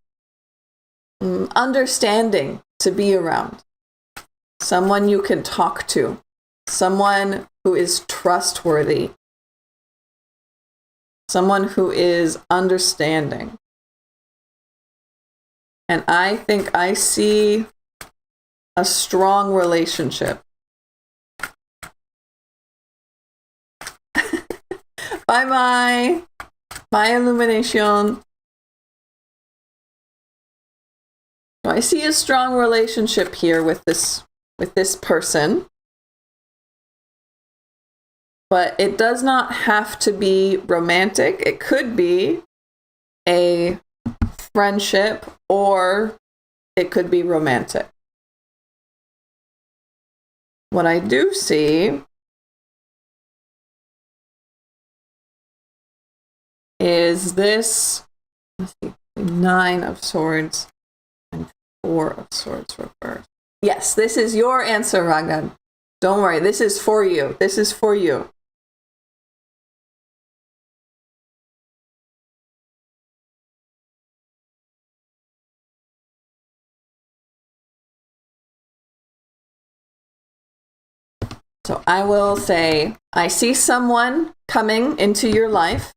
understanding to be around. Someone you can talk to. Someone who is trustworthy. Someone who is understanding. And I think I see a strong relationship. Bye. My illumination. So I see a strong relationship here with this person. But it does not have to be romantic. It could be a friendship, or it could be romantic. What I do see is this, let's see, 9 of Swords and 4 of Swords reversed. Yes, this is your answer, Ragad. Don't worry, this is for you. This is for you. So I will say, I see someone coming into your life.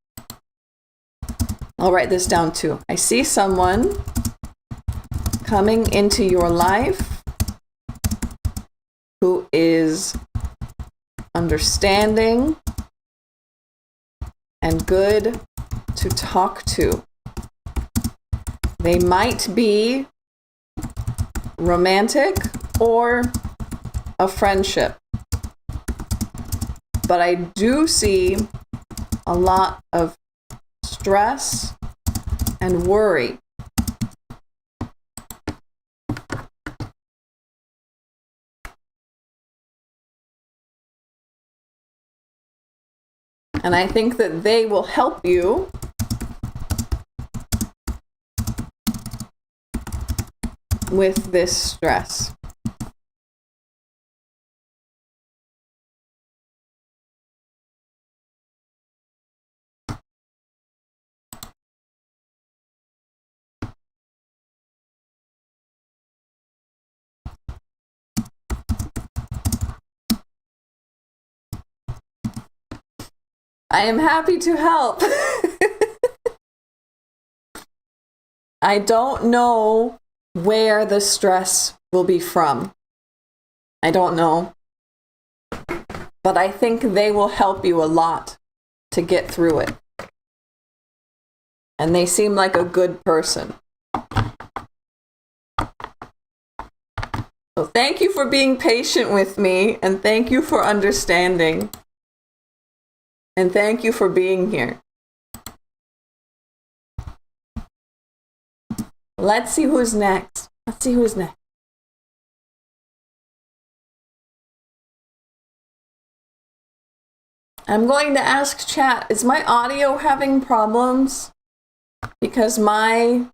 I'll write this down too. I see someone coming into your life who is understanding and good to talk to. They might be romantic or a friendship. But I do see a lot of stress and worry. And I think that they will help you with this stress. I am happy to help. I don't know where the stress will be from. I don't know. But I think they will help you a lot to get through it. And they seem like a good person. So thank you for being patient with me, and thank you for understanding. And thank you for being here. Let's see who's next. Let's see who's next. I'm going to ask chat, is my audio having problems? Because my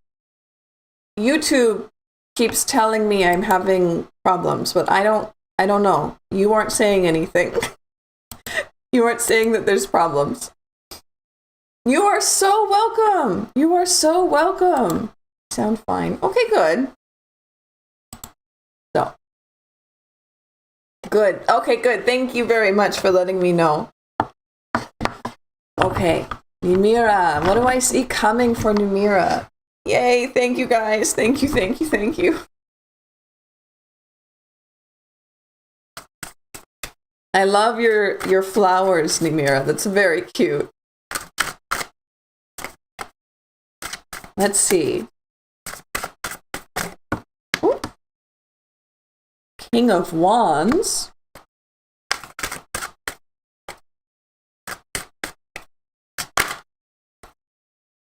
YouTube keeps telling me I'm having problems, but I don't know. You aren't saying anything. You aren't saying that there's problems. You are so welcome. You are so welcome. Sound fine. Okay, good. So. Good. Okay, good. Thank you very much for letting me know. Okay. Numira. What do I see coming for Numira? Yay. Thank you, guys. Thank you, thank you, thank you. I love your flowers, Numira. That's very cute. Let's see. Ooh. King of Wands.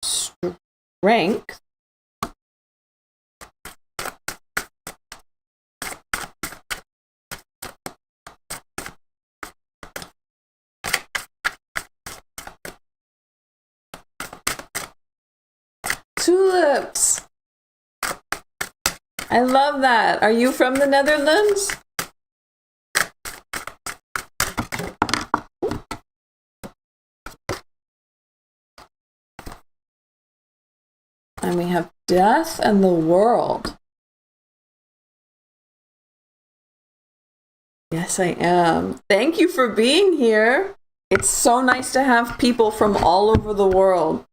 Strength. Tulips. I love that. Are you from the Netherlands? And we have death and the world. Yes, I am. Thank you for being here. It's so nice to have people from all over the world.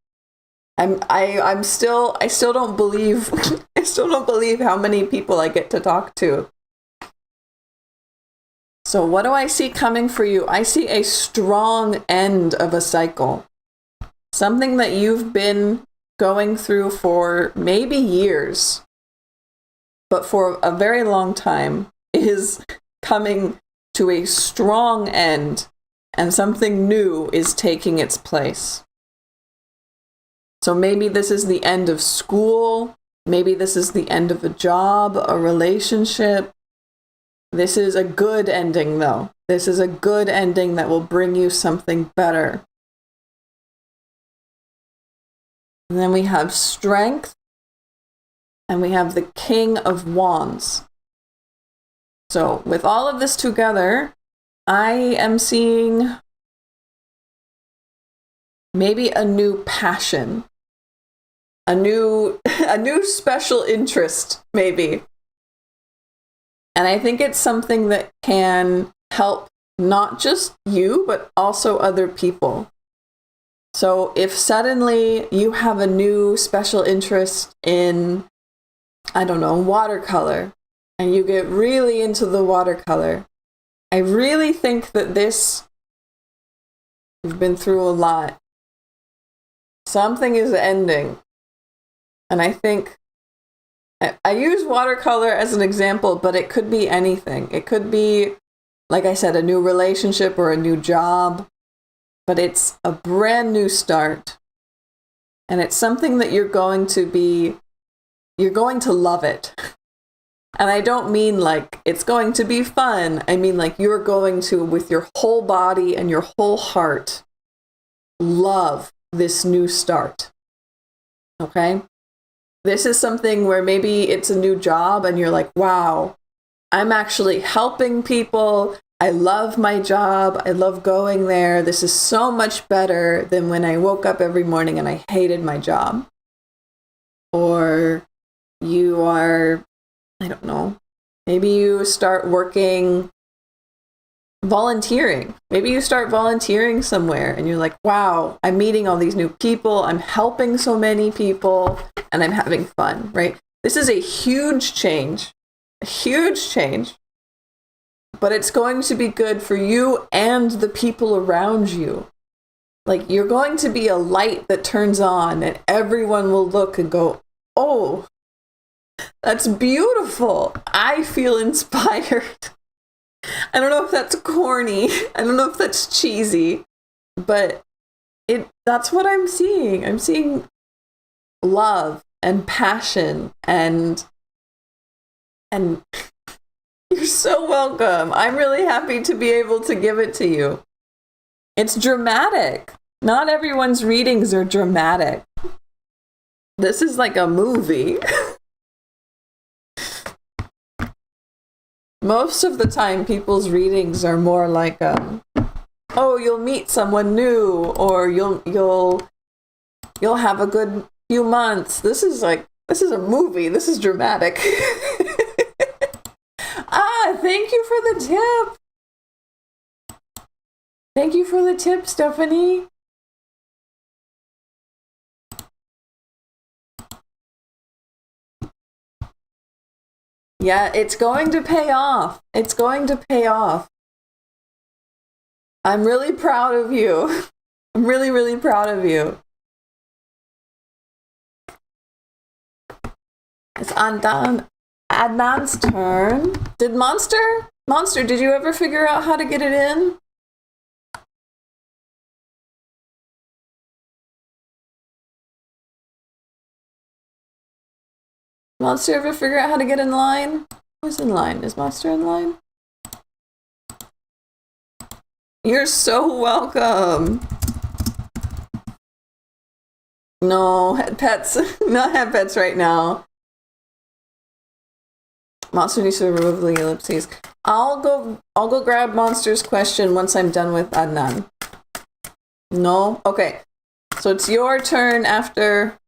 I still don't believe I still don't believe how many people I get to talk to. So what do I see coming for you? I see a strong end of a cycle. Something that you've been going through for maybe years, but for a very long time, is coming to a strong end, and something new is taking its place. So maybe this is the end of school. Maybe this is the end of a job, a relationship. This is a good ending, though. This is a good ending that will bring you something better. And then we have strength. And we have the King of Wands. So with all of this together, I am seeing maybe a new passion. A new special interest, maybe. And I think it's something that can help not just you, but also other people. So if suddenly you have a new special interest in, I don't know, watercolor, and you get really into the watercolor, I really think that you've been through a lot. Something is ending. And I think, I use watercolor as an example, but it could be anything. It could be, like I said, a new relationship or a new job, but it's a brand new start. And it's something that you're going to love it. And I don't mean like it's going to be fun. I mean like you're going to, with your whole body and your whole heart, love this new start. Okay? This is something where maybe it's a new job and you're like, wow, I'm actually helping people. I love my job. I love going there. This is so much better than when I woke up every morning and I hated my job. Or you are, I don't know, maybe you start volunteering. Maybe you start volunteering somewhere and you're like, wow, I'm meeting all these new people. I'm helping so many people and I'm having fun, right? This is a huge change, but it's going to be good for you and the people around you. Like you're going to be a light that turns on and everyone will look and go, oh, that's beautiful. I feel inspired. I don't know if that's corny. I don't know if that's cheesy, but that's what I'm seeing. I'm seeing love and passion and you're so welcome. I'm really happy to be able to give it to you. It's dramatic. Not everyone's readings are dramatic. This is like a movie. Most of the time, people's readings are more like, oh, you'll meet someone new, or you'll have a good few months. This is a movie. This is dramatic. Thank you for the tip. Thank you for the tip, Stephanie. Yeah, it's going to pay off. It's going to pay off. I'm really proud of you. I'm really, really proud of you. It's Adnan's turn. Did Monster, did you ever figure out how to get it in? Monster ever figure out how to get in line? Who's in line? Is Monster in line? You're so welcome. No, head pets. Not head pets right now. Monster needs to remove the ellipses. I'll go grab Monster's question once I'm done with Adnan. No? Okay. So it's your turn after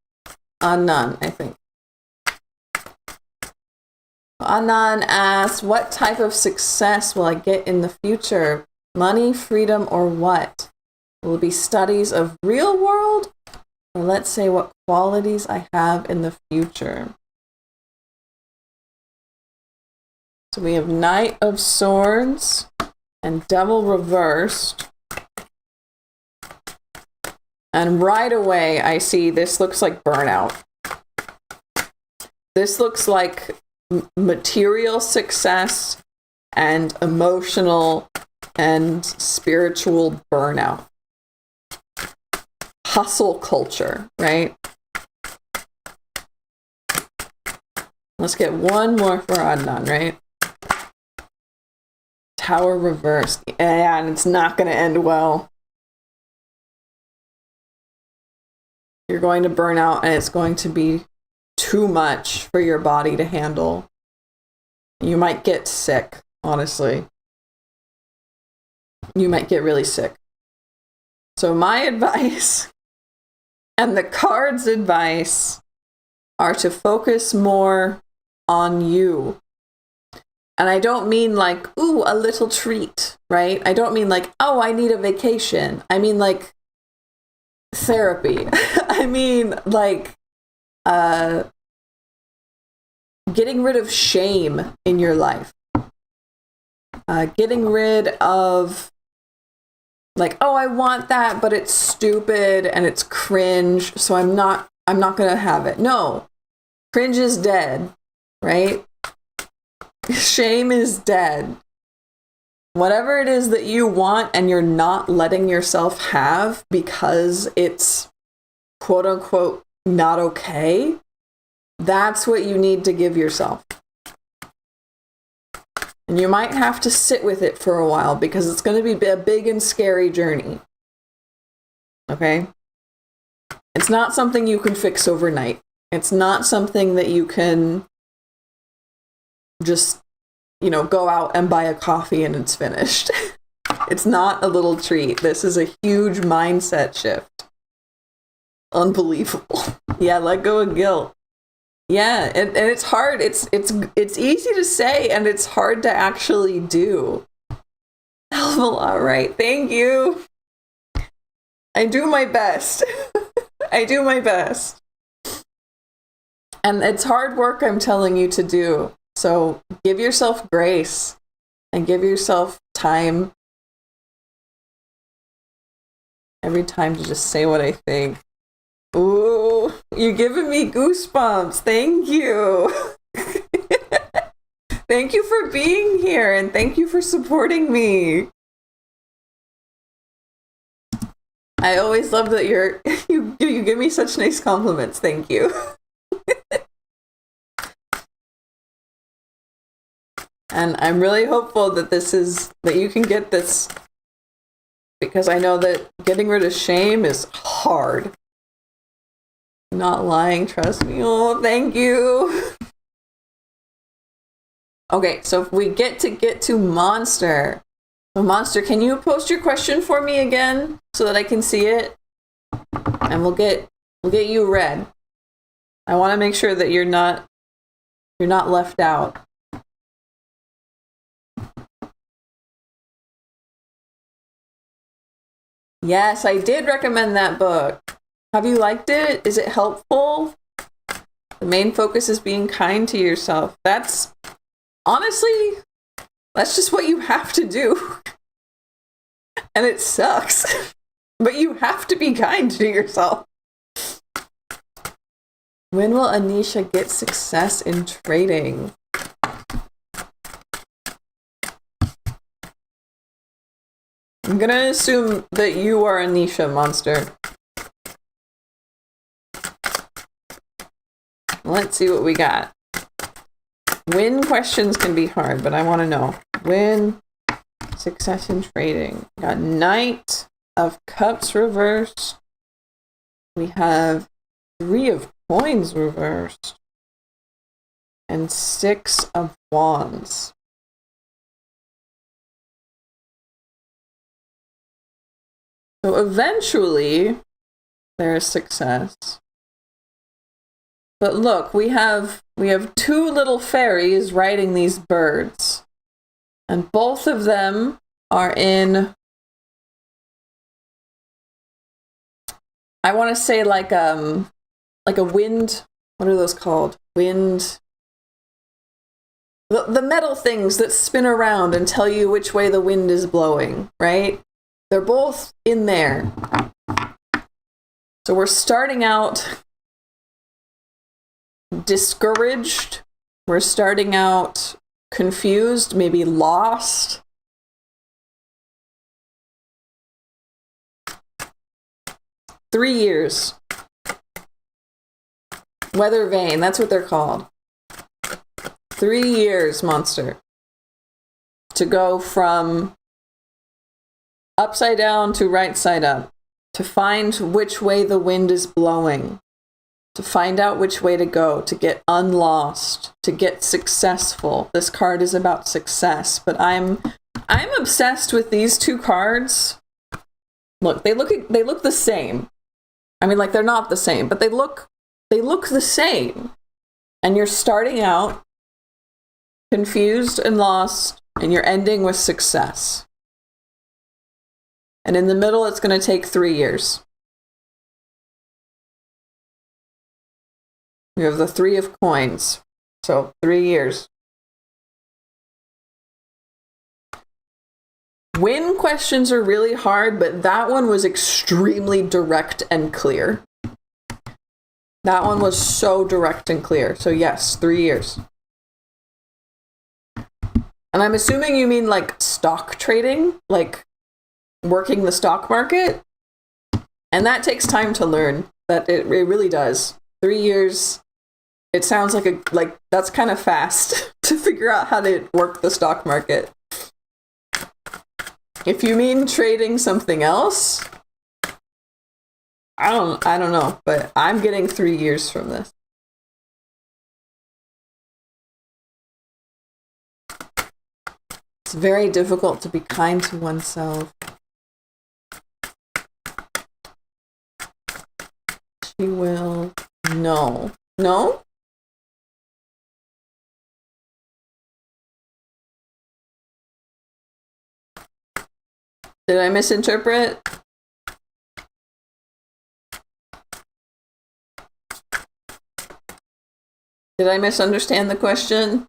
Adnan, I think. Adnan asks, what type of success will I get in the future? Money, freedom, or what? Will it be studies of real world? Or let's say what qualities I have in the future. So we have Knight of Swords and Devil reversed. And right away I see this looks like burnout. This looks like material success and emotional and spiritual burnout. Hustle culture, right? Let's get one more for Adnan, right? Tower reversed. Yeah, and it's not going to end well. You're going to burn out, and it's going to be too much for your body to handle. You might get sick, honestly. You might get really sick. So my advice and the card's advice are to focus more on you. And I don't mean like, ooh, a little treat, right? I don't mean like, oh, I need a vacation. I mean like therapy. I mean like getting rid of shame in your life. Getting rid of like, oh, I want that, but it's stupid and it's cringe, so I'm not gonna have it. No. Cringe is dead, right? Shame is dead. Whatever it is that you want and you're not letting yourself have because it's quote unquote not okay, that's what you need to give yourself. And you might have to sit with it for a while because it's going to be a big and scary journey. Okay? It's not something you can fix overnight. It's not something that you can just, go out and buy a coffee and it's finished. It's not a little treat. This is a huge mindset shift. Unbelievable. Yeah, let go of guilt. Yeah, and it's hard. It's easy to say, and it's hard to actually do. All right, thank you. I do my best. I do my best. And it's hard work I'm telling you to do. So give yourself grace and give yourself time. Every time to just say what I think. Ooh, you're giving me goosebumps. Thank you. Thank you for being here and thank you for supporting me. I always love that you give me such nice compliments. Thank you. And I'm really hopeful that that you can get this because I know that getting rid of shame is hard. Not lying, trust me. Oh, thank you. Okay, so if we get to Monster. So Monster, can you post your question for me again so that I can see it? And we'll get you read. I want to make sure that you're not left out. Yes, I did recommend that book. Have you liked it? Is it helpful? The main focus is being kind to yourself. That's honestly, that's just what you have to do. And it sucks. But you have to be kind to yourself. When will Anisha get success in trading? I'm gonna assume that you are Anisha, Monster. Let's see what we got. Win questions can be hard, but I want to know. Win success in trading. We got Knight of Cups reversed. We have 3 of Coins reversed. And 6 of Wands. So eventually, there's success. But look, we have 2 little fairies riding these birds. And both of them are in, I want to say like a wind, what are those called? Wind, the metal things that spin around and tell you which way the wind is blowing, right? They're both in there. So we're starting out discouraged. We're starting out confused, maybe lost. Three years. Weather vane, that's what they're called. 3 years, Monster. To go from upside down to right side up. To find which way the wind is blowing. To find out which way to go, to get unlost, to get successful. This card is about success, but I'm obsessed with these 2 cards. Look, they look the same. I mean, like, they're not the same, but they look the same. And you're starting out confused and lost, and you're ending with success. And in the middle, it's going to take 3 years. We have the 3 of Coins. So 3 years. Win questions are really hard, but that one was extremely direct and clear. That one was so direct and clear. So yes, 3 years. And I'm assuming you mean like stock trading, like working the stock market. And that takes time to learn. That it really does. 3 years. It sounds like that's kind of fast to figure out how to work the stock market. If you mean trading something else, I don't know, but I'm getting 3 years from this. It's very difficult to be kind to oneself. She will. No. No? Did I misinterpret? Did I misunderstand the question?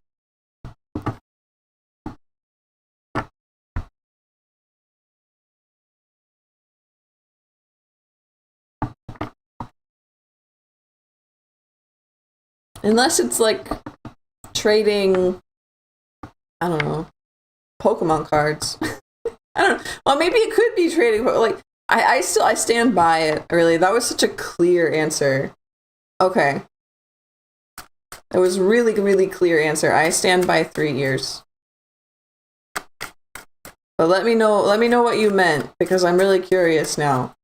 Unless it's like trading, I don't know, Pokemon cards. I don't know. Well, maybe it could be trading, but like I stand by it, really. That was such a clear answer. Okay. It was really, really clear answer. I stand by 3 years. But let me know what you meant, because I'm really curious now.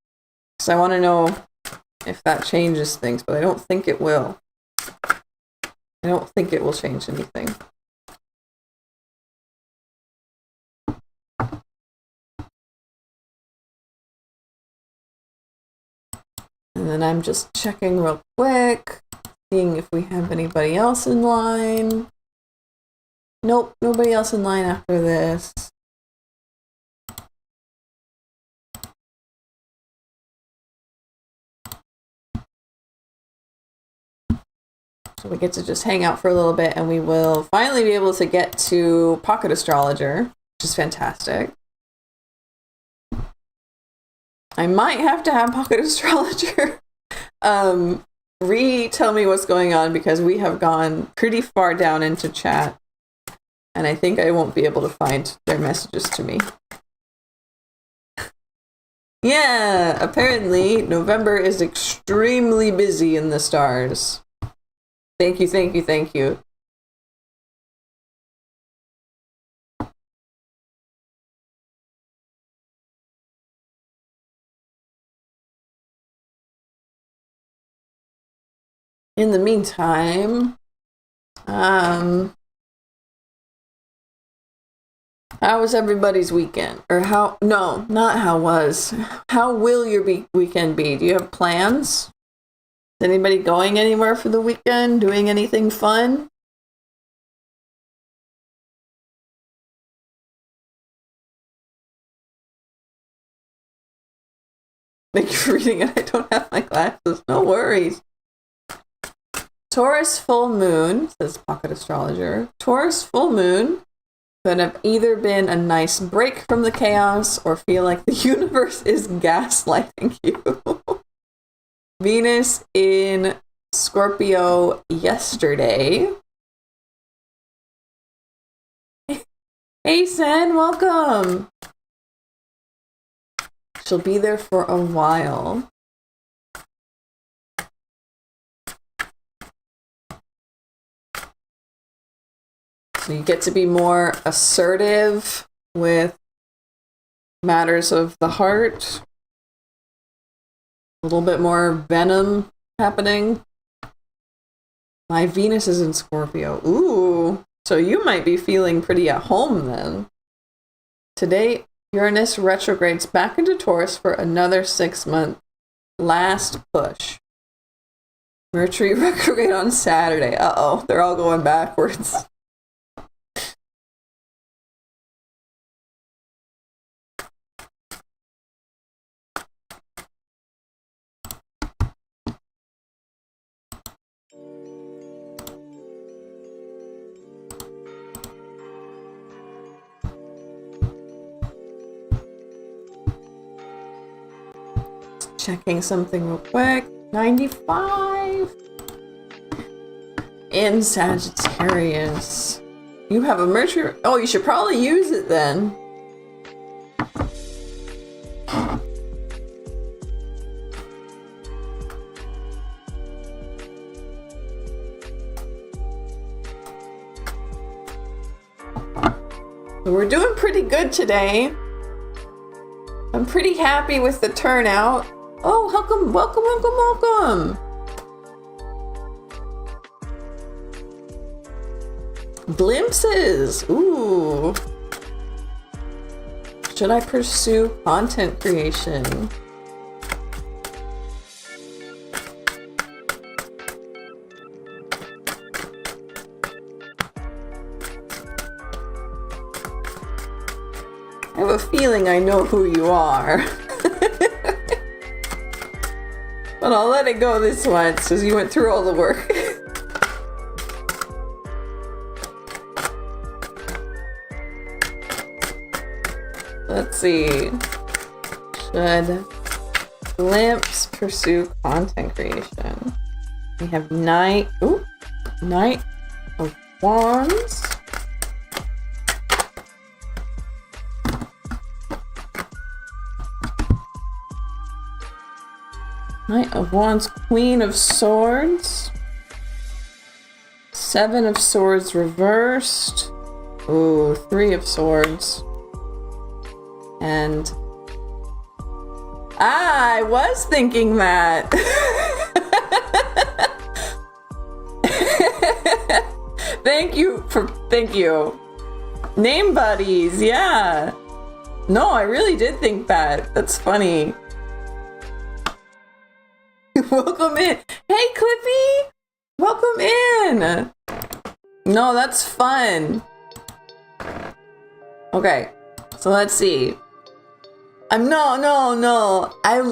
Because I want to know if that changes things, but I don't think it will. I don't think it will change anything. And then I'm just checking real quick, seeing if we have anybody else in line. Nope, nobody else in line after this. So we get to just hang out for a little bit, and we will finally be able to get to Pocket Astrologer, which is fantastic. I might have to have Pocket Astrologer tell me what's going on, because we have gone pretty far down into chat, and I think I won't be able to find their messages to me. Yeah, apparently November is extremely busy in the stars. Thank you, thank you, thank you. In the meantime, how was everybody's weekend? Or no, not how was. How will your weekend be? Do you have plans? Is anybody going anywhere for the weekend? Doing anything fun? Thank you for reading it. I don't have my glasses. No worries. Taurus full moon, says Pocket Astrologer. Taurus full moon could have either been a nice break from the chaos or feel like the universe is gaslighting you. Venus in Scorpio yesterday. Hey Sen, welcome. She'll be there for a while. So you get to be more assertive with matters of the heart. A little bit more venom happening. My Venus is in Scorpio. Ooh, so you might be feeling pretty at home then. Today, Uranus retrogrades back into Taurus for another 6-month last push. Mercury retrograde on Saturday. Uh-oh, they're all going backwards. Checking something real quick. 95 in Sagittarius. You have a Mercury. Oh, you should probably use it then. So we're doing pretty good today. I'm pretty happy with the turnout. Oh, welcome, welcome, welcome, welcome. Glimpses. Ooh. Should I pursue content creation? I have a feeling I know who you are. But I'll let it go this once, because you went through all the work. Let's see. Should Glimpse pursue content creation? We have Knight of Wands. Knight of Wands, Queen of Swords, 7 of Swords reversed. Ooh, 3 of Swords. And I was thinking that. Thank you. Name buddies, yeah. No, I really did think that. That's funny. Welcome in. Hey, Clippy! Welcome in! No, that's fun. Okay, so let's see. No. I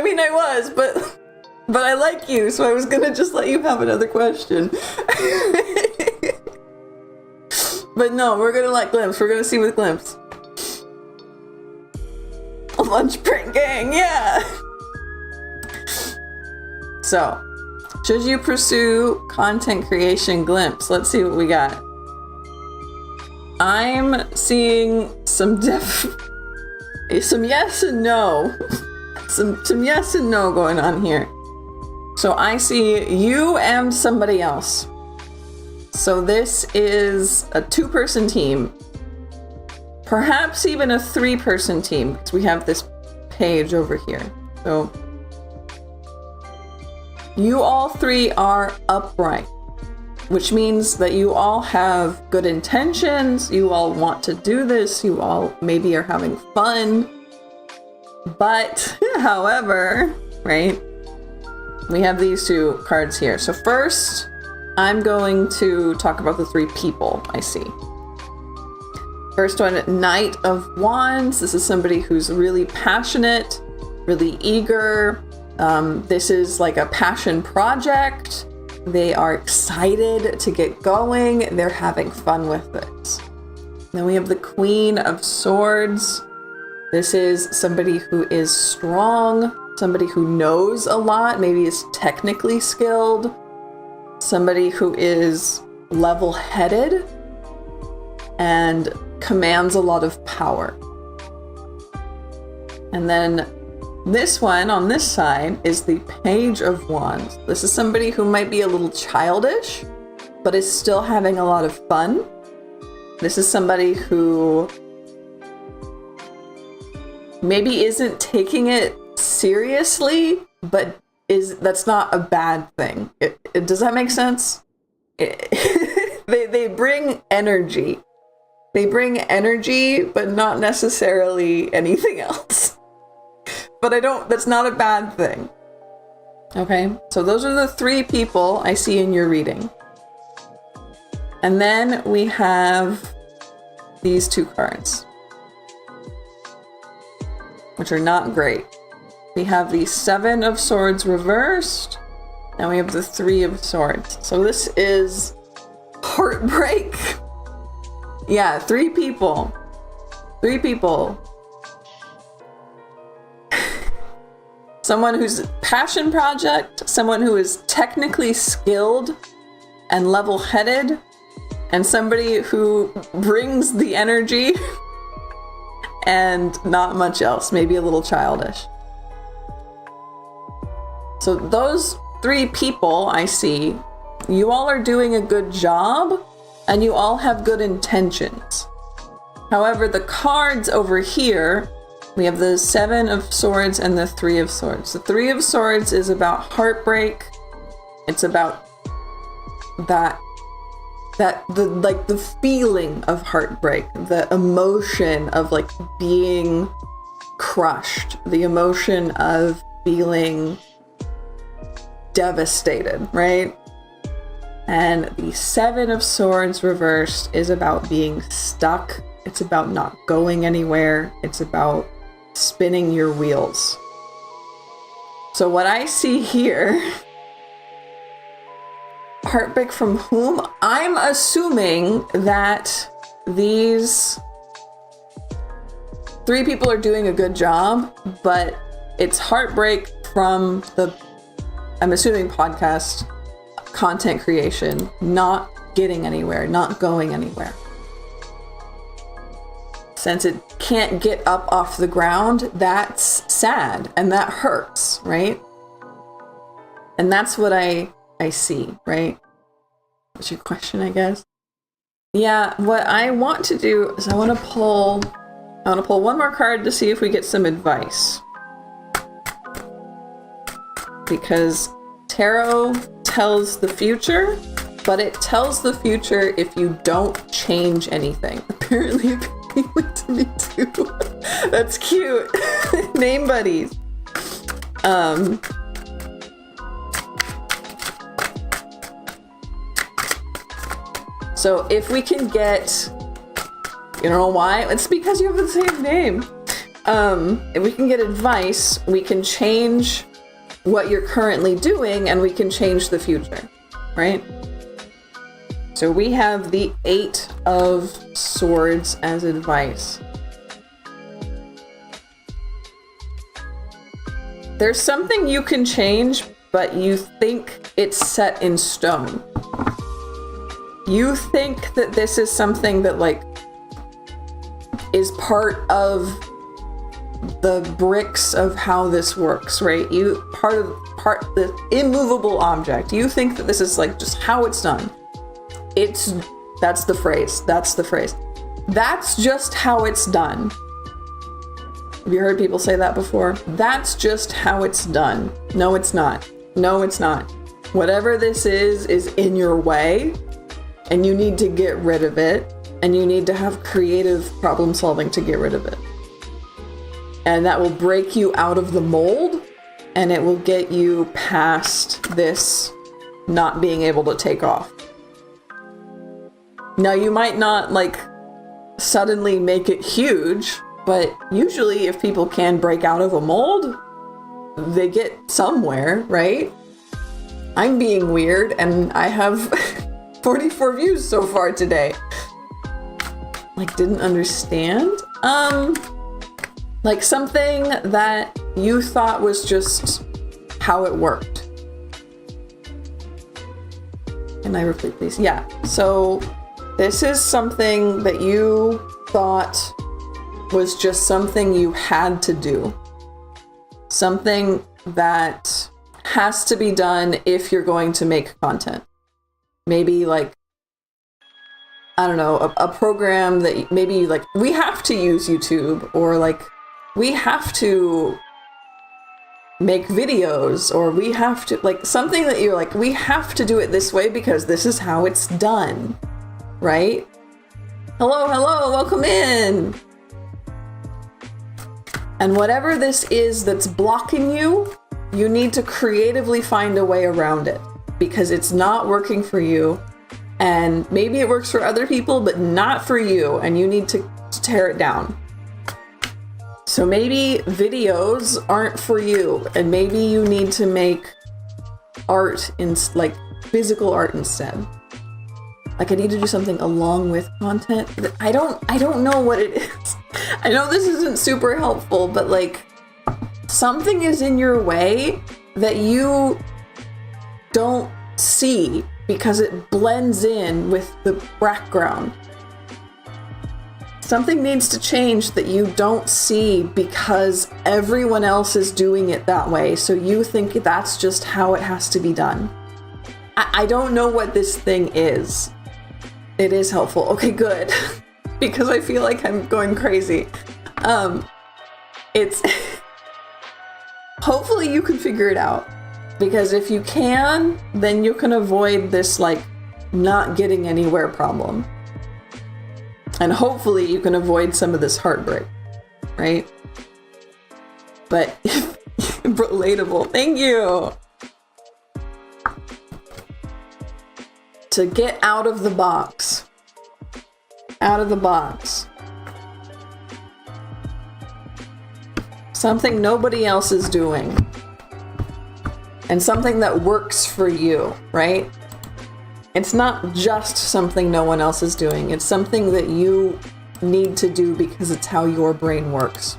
mean, I was, but I like you, so I was gonna just let you have another question. But no, we're gonna let Glimpse. We're gonna see with Glimpse. Lunch break gang, yeah! So, should you pursue content creation, Glimpse? Let's see what we got. I'm seeing some yes and no. some yes and no going on here. So I see you and somebody else. So this is a 2-person team. Perhaps even a 3-person team, because we have this page over here. So you all 3 are upright, which means that you all have good intentions, you all want to do this, you all maybe are having fun. But, however, right, we have these 2 cards here. So first, I'm going to talk about the 3 people I see. First one, Knight of Wands. This is somebody who's really passionate, really eager. This is like a passion project. They are excited to get going. They're having fun with it. Then we have the Queen of Swords. This is somebody who is strong, somebody who knows a lot, maybe is technically skilled, somebody who is level-headed and commands a lot of power. And then this one on this side is the Page of Wands. This is somebody who might be a little childish, but is still having a lot of fun. This is somebody who maybe isn't taking it seriously, but that's not a bad thing. Does that make sense? They bring energy. They bring energy, but not necessarily anything else. But that's not a bad thing. Okay, so those are the 3 people I see in your reading. And then we have these 2 cards, which are not great. We have the 7 of Swords reversed, and we have the 3 of Swords. So this is heartbreak. Yeah, 3 people. 3 people. Someone who's a passion project, someone who is technically skilled and level-headed, and somebody who brings the energy and not much else, maybe a little childish. So those 3 people I see, you all are doing a good job and you all have good intentions. However, the cards over here, we have the 7 of Swords and the 3 of Swords. The 3 of Swords is about heartbreak. It's about the feeling of heartbreak, the emotion of like being crushed, the emotion of feeling devastated, right? And the 7 of Swords reversed is about being stuck. It's about not going anywhere. It's about spinning your wheels. So what I see here, heartbreak from whom? I'm assuming that these 3 people are doing a good job, but it's heartbreak from the, I'm assuming, podcast content creation, not getting anywhere, not going anywhere. Since it can't get up off the ground, that's sad and that hurts, right? And that's what I see, right? What's your question, I guess? Yeah, what I want to do is I want to pull one more card to see if we get some advice. Because tarot tells the future, but it tells the future if you don't change anything. Apparently it's appealing to me too. That's cute. Name buddies. So if we can get, you don't know why? It's because you have the same name. If we can get advice, we can change what you're currently doing and we can change the future, right? So we have the 8 of Swords as advice. There's something you can change, but you think it's set in stone. You think that this is something that like is part of the bricks of how this works, right? Part the immovable object. You think that this is like just how it's done. That's the phrase. That's just how it's done. Have you heard people say that before? That's just how it's done. No, it's not. No, it's not. Whatever this is in your way, and you need to get rid of it, and you need to have creative problem solving to get rid of it. And that will break you out of the mold, and it will get you past this not being able to take off. Now, you might not like suddenly make it huge, but usually if people can break out of a mold, they get somewhere, right? I'm being weird, and I have 44 views so far today. Like, didn't understand? Like something that you thought was just how it worked. Can I repeat, please? Yeah. So this is something that you thought was just something you had to do. Something that has to be done if you're going to make content. Maybe like, I don't know, a program that maybe like, we have to use YouTube, or like, we have to make videos, or we have to, like, something that you're like, we have to do it this way because this is how it's done, right? Hello, welcome in. And whatever this is that's blocking you, you need to creatively find a way around it because it's not working for you. And maybe it works for other people, but not for you. And you need to tear it down. So maybe videos aren't for you. And maybe you need to make art in like physical art instead. Like I need to do something along with content. I don't know what it is. I know this isn't super helpful, but like something is in your way that you don't see because it blends in with the background. Something needs to change that you don't see because everyone else is doing it that way. So you think that's just how it has to be done. I don't know what this thing is. It is helpful. Okay, good. Because I feel like I'm going crazy. It's hopefully you can figure it out. Because if you can, then you can avoid this like not getting anywhere problem. And hopefully you can avoid some of this heartbreak, right? But relatable. Thank you. To get out of the box. Out of the box. Something nobody else is doing. And something that works for you, right? It's not just something no one else is doing. It's something that you need to do because it's how your brain works.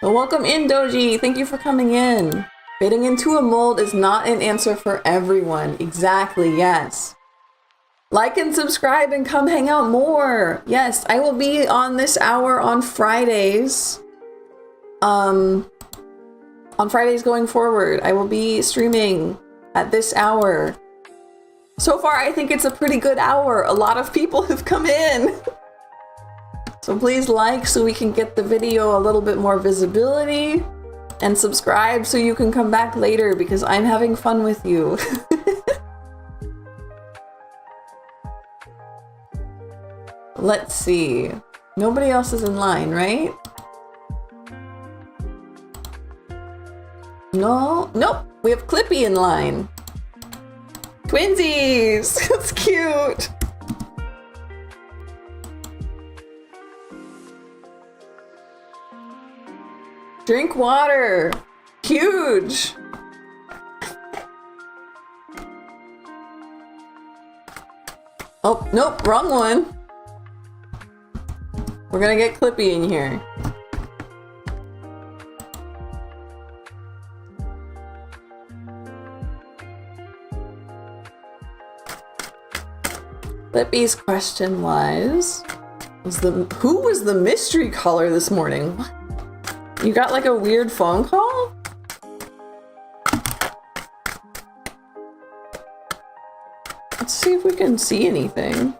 Well, welcome in, Doji. Thank you for coming in. Fitting into a mold is not an answer for everyone. Exactly, yes. Like and subscribe and come hang out more. Yes, I will be on this hour on Fridays. on Fridays going forward, I will be streaming at this hour. So far, I think it's a pretty good hour. A lot of people have come in. So please like so we can get the video a little bit more visibility, and subscribe so you can come back later because I'm having fun with you. Let's see. Nobody else is in line, right? No, nope. We have Clippy in line. Twinsies! That's cute! Drink water! Huge! Oh, nope, wrong one. We're gonna get Clippy in here. Clippy's question was who was the mystery caller this morning? What? You got like a weird phone call? Let's see if we can see anything.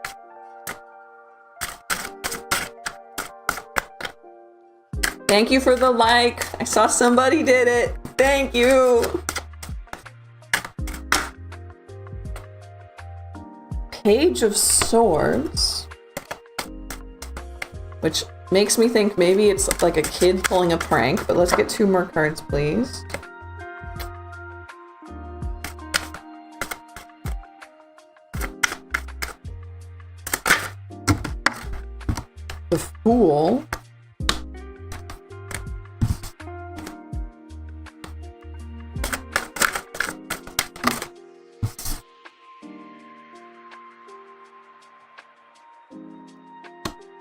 Thank you for the like. I saw somebody did it. Thank you. Page of Swords. Which makes me think maybe it's like a kid pulling a prank, but let's get 2 more cards, please. The Fool.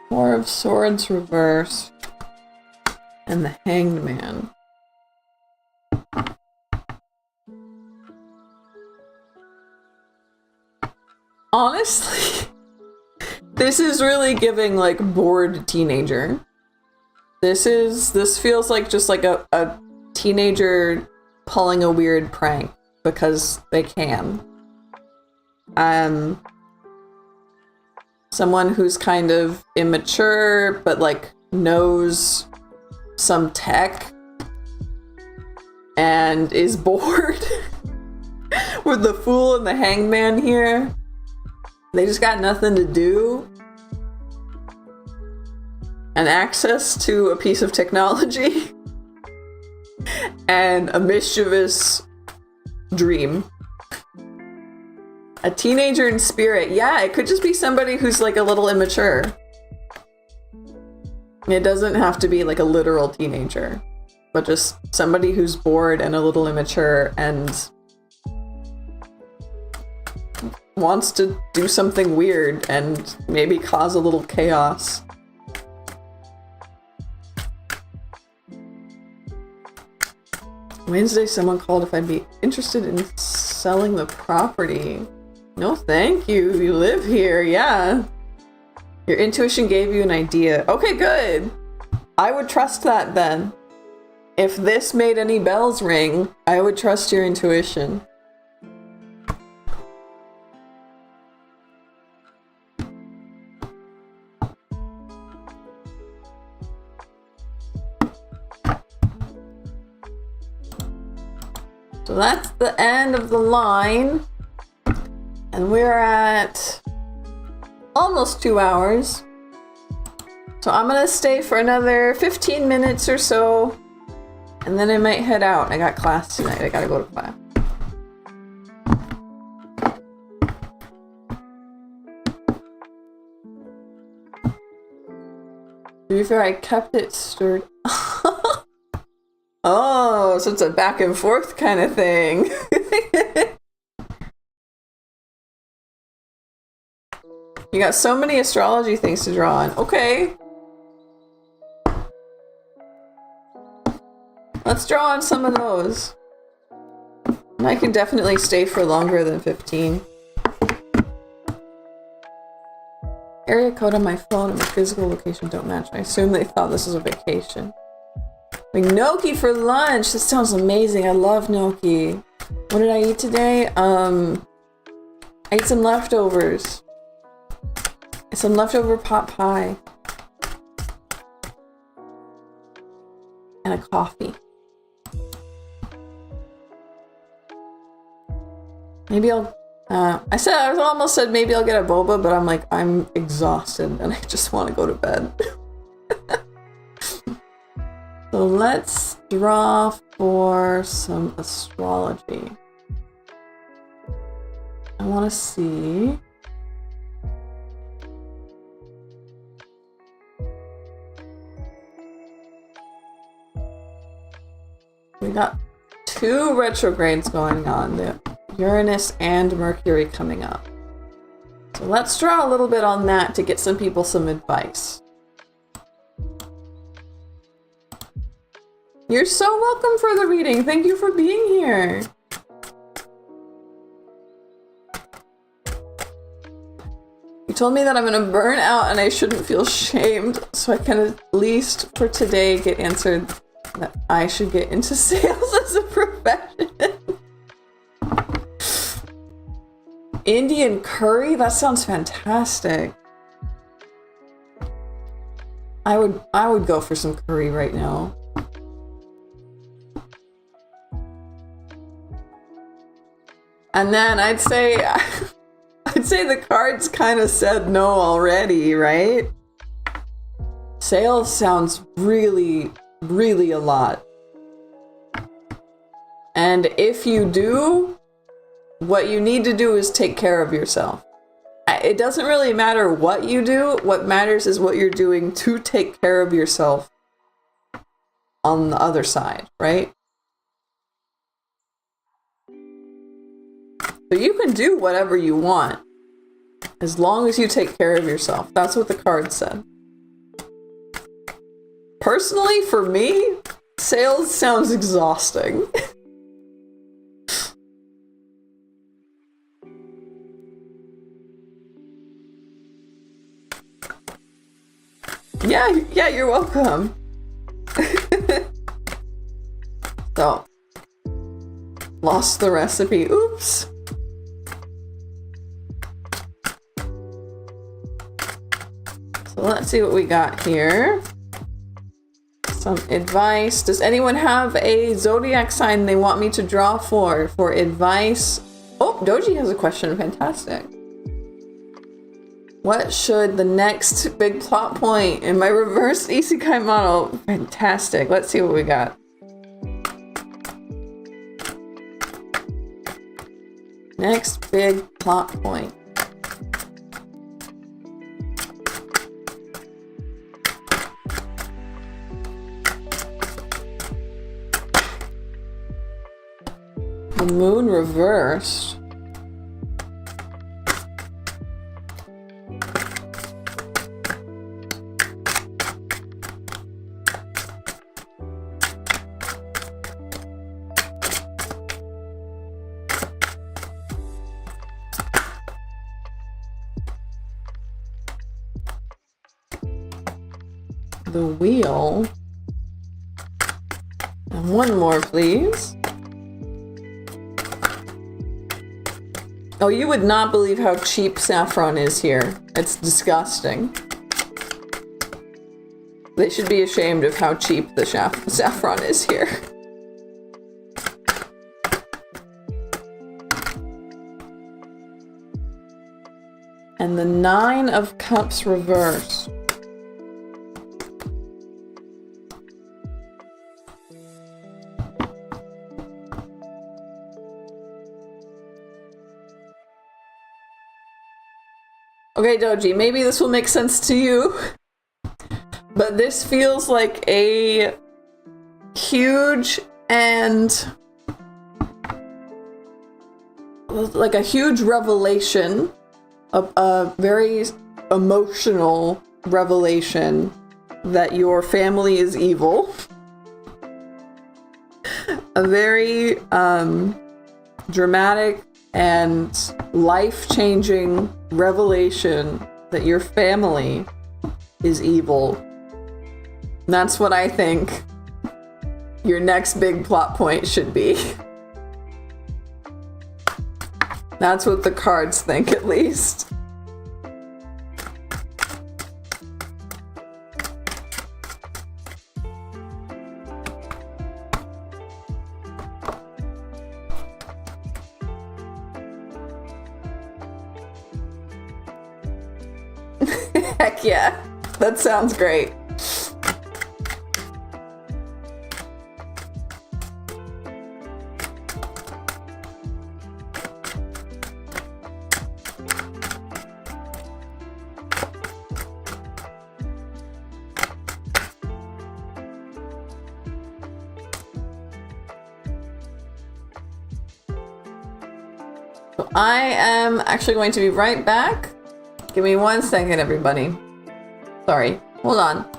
Four of Swords reversed. And the Hanged Man. Honestly, this is really giving like bored teenager. This feels like just like a teenager pulling a weird prank because they can. Someone who's kind of immature, but like knows some tech and is bored with the Fool and the Hanged Man here. They just got nothing to do and access to a piece of technology and a mischievous dream. A teenager in spirit. Yeah, it could just be somebody who's like a little immature. It doesn't have to be like a literal teenager, but just somebody who's bored and a little immature and wants to do something weird and maybe cause a little chaos. Wednesday, someone called if I'd be interested in selling the property. No, thank you. You live here, yeah. Your intuition gave you an idea. Okay, good. I would trust that then. If this made any bells ring, I would trust your intuition. So that's the end of the line. And we're at almost 2 hours. So I'm gonna stay for another 15 minutes or so. And then I might head out. I got class tonight. I gotta go to class. To be fair, I kept it stirred. Oh, so it's a back and forth kind of thing. You got so many astrology things to draw on. Okay. Let's draw on some of those. And I can definitely stay for longer than 15. Area code on my phone and my physical location don't match. I assume they thought this was a vacation. Like gnocchi for lunch. This sounds amazing. I love gnocchi. What did I eat today? I ate some leftovers. Some leftover pot pie. And a coffee. Maybe I'll... I almost said maybe I'll get a boba, but I'm like, I'm exhausted and I just want to go to bed. So let's draw for some astrology. I want to see... We got 2 retrogrades going on, the Uranus and Mercury coming up. So let's draw a little bit on that to get some people some advice. You're so welcome for the reading. Thank you for being here. You told me that I'm gonna burn out and I shouldn't feel shamed, so I can at least for today get answered that I should get into sales as a profession. Indian curry? That sounds fantastic. I would go for some curry right now. And then I'd say the cards kind of said no already, right? Sales sounds really, really a lot. And if you do, what you need to do is take care of yourself. It doesn't really matter what you do. What matters is what you're doing to take care of yourself on the other side, right? So you can do whatever you want as long as you take care of yourself. That's what the card said. Personally, for me, sales sounds exhausting. Yeah, you're welcome. So, lost the recipe. Oops. So let's see what we got here. Some advice. Does anyone have a zodiac sign they want me to draw for advice? Oh, Doji has a question. Fantastic. What should the next big plot point in my reverse isekai model? Fantastic. Let's see what we got. Next big plot point. The moon reversed. The wheel. And one more, please. Oh, you would not believe how cheap saffron is here. It's disgusting. They should be ashamed of how cheap the saffron is here. And the 9 of Cups reversed. Okay, Doji, maybe this will make sense to you, but this feels like a huge revelation, a very emotional revelation that your family is evil. A very dramatic and life-changing revelation that your family is evil. And that's what I think your next big plot point should be. That's what the cards think, at least. Heck yeah, that sounds great. So I am actually going to be right back. Give me 1 second, everybody. Sorry, hold on.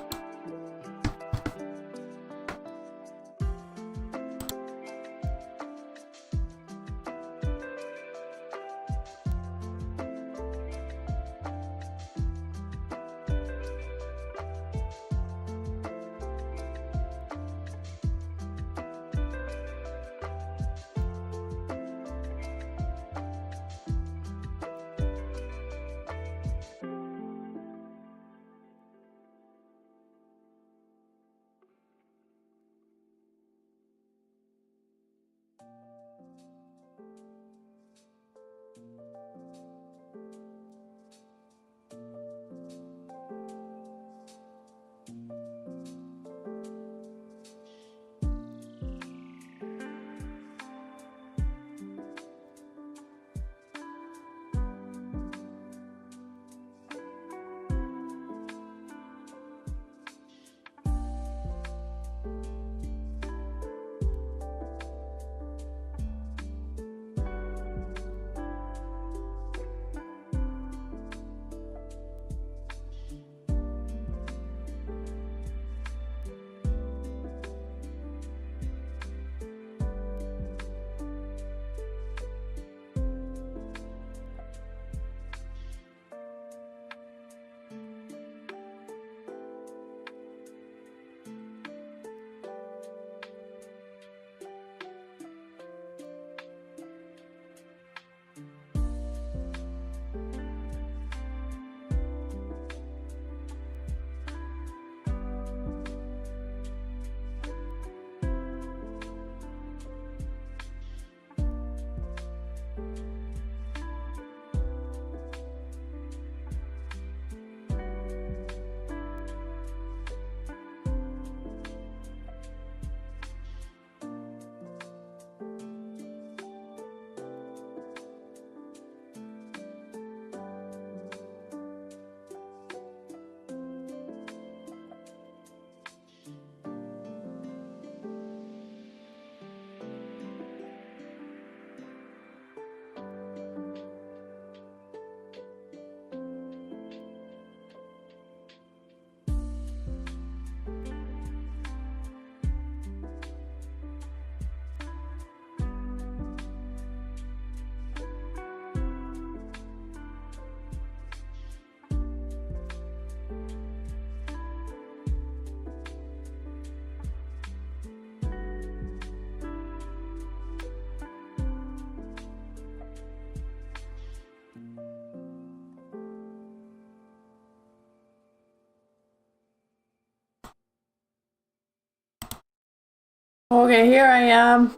Okay, here I am.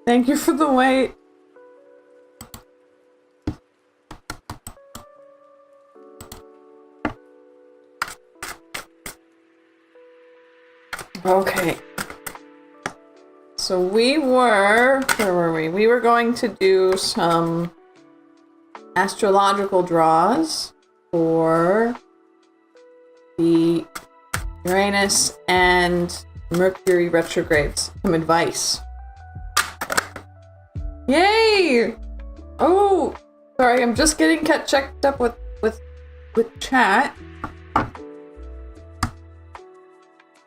Thank you for the wait. Okay. So where were we? We were going to do some astrological draws for the Uranus and Mercury retrogrades. Some advice. Yay! Oh, sorry, I'm just getting checked up with chat.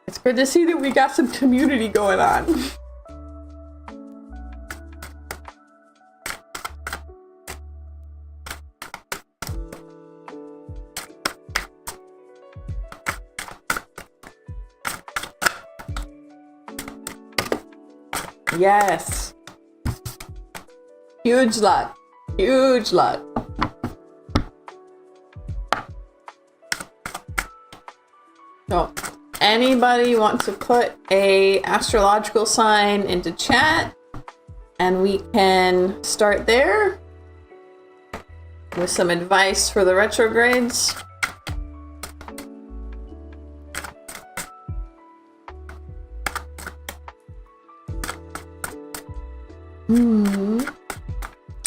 It's good to see that we got some community going on. Yes. Huge luck. Huge luck. So, anybody want to put a astrological sign into chat? And we can start there with some advice for the retrogrades.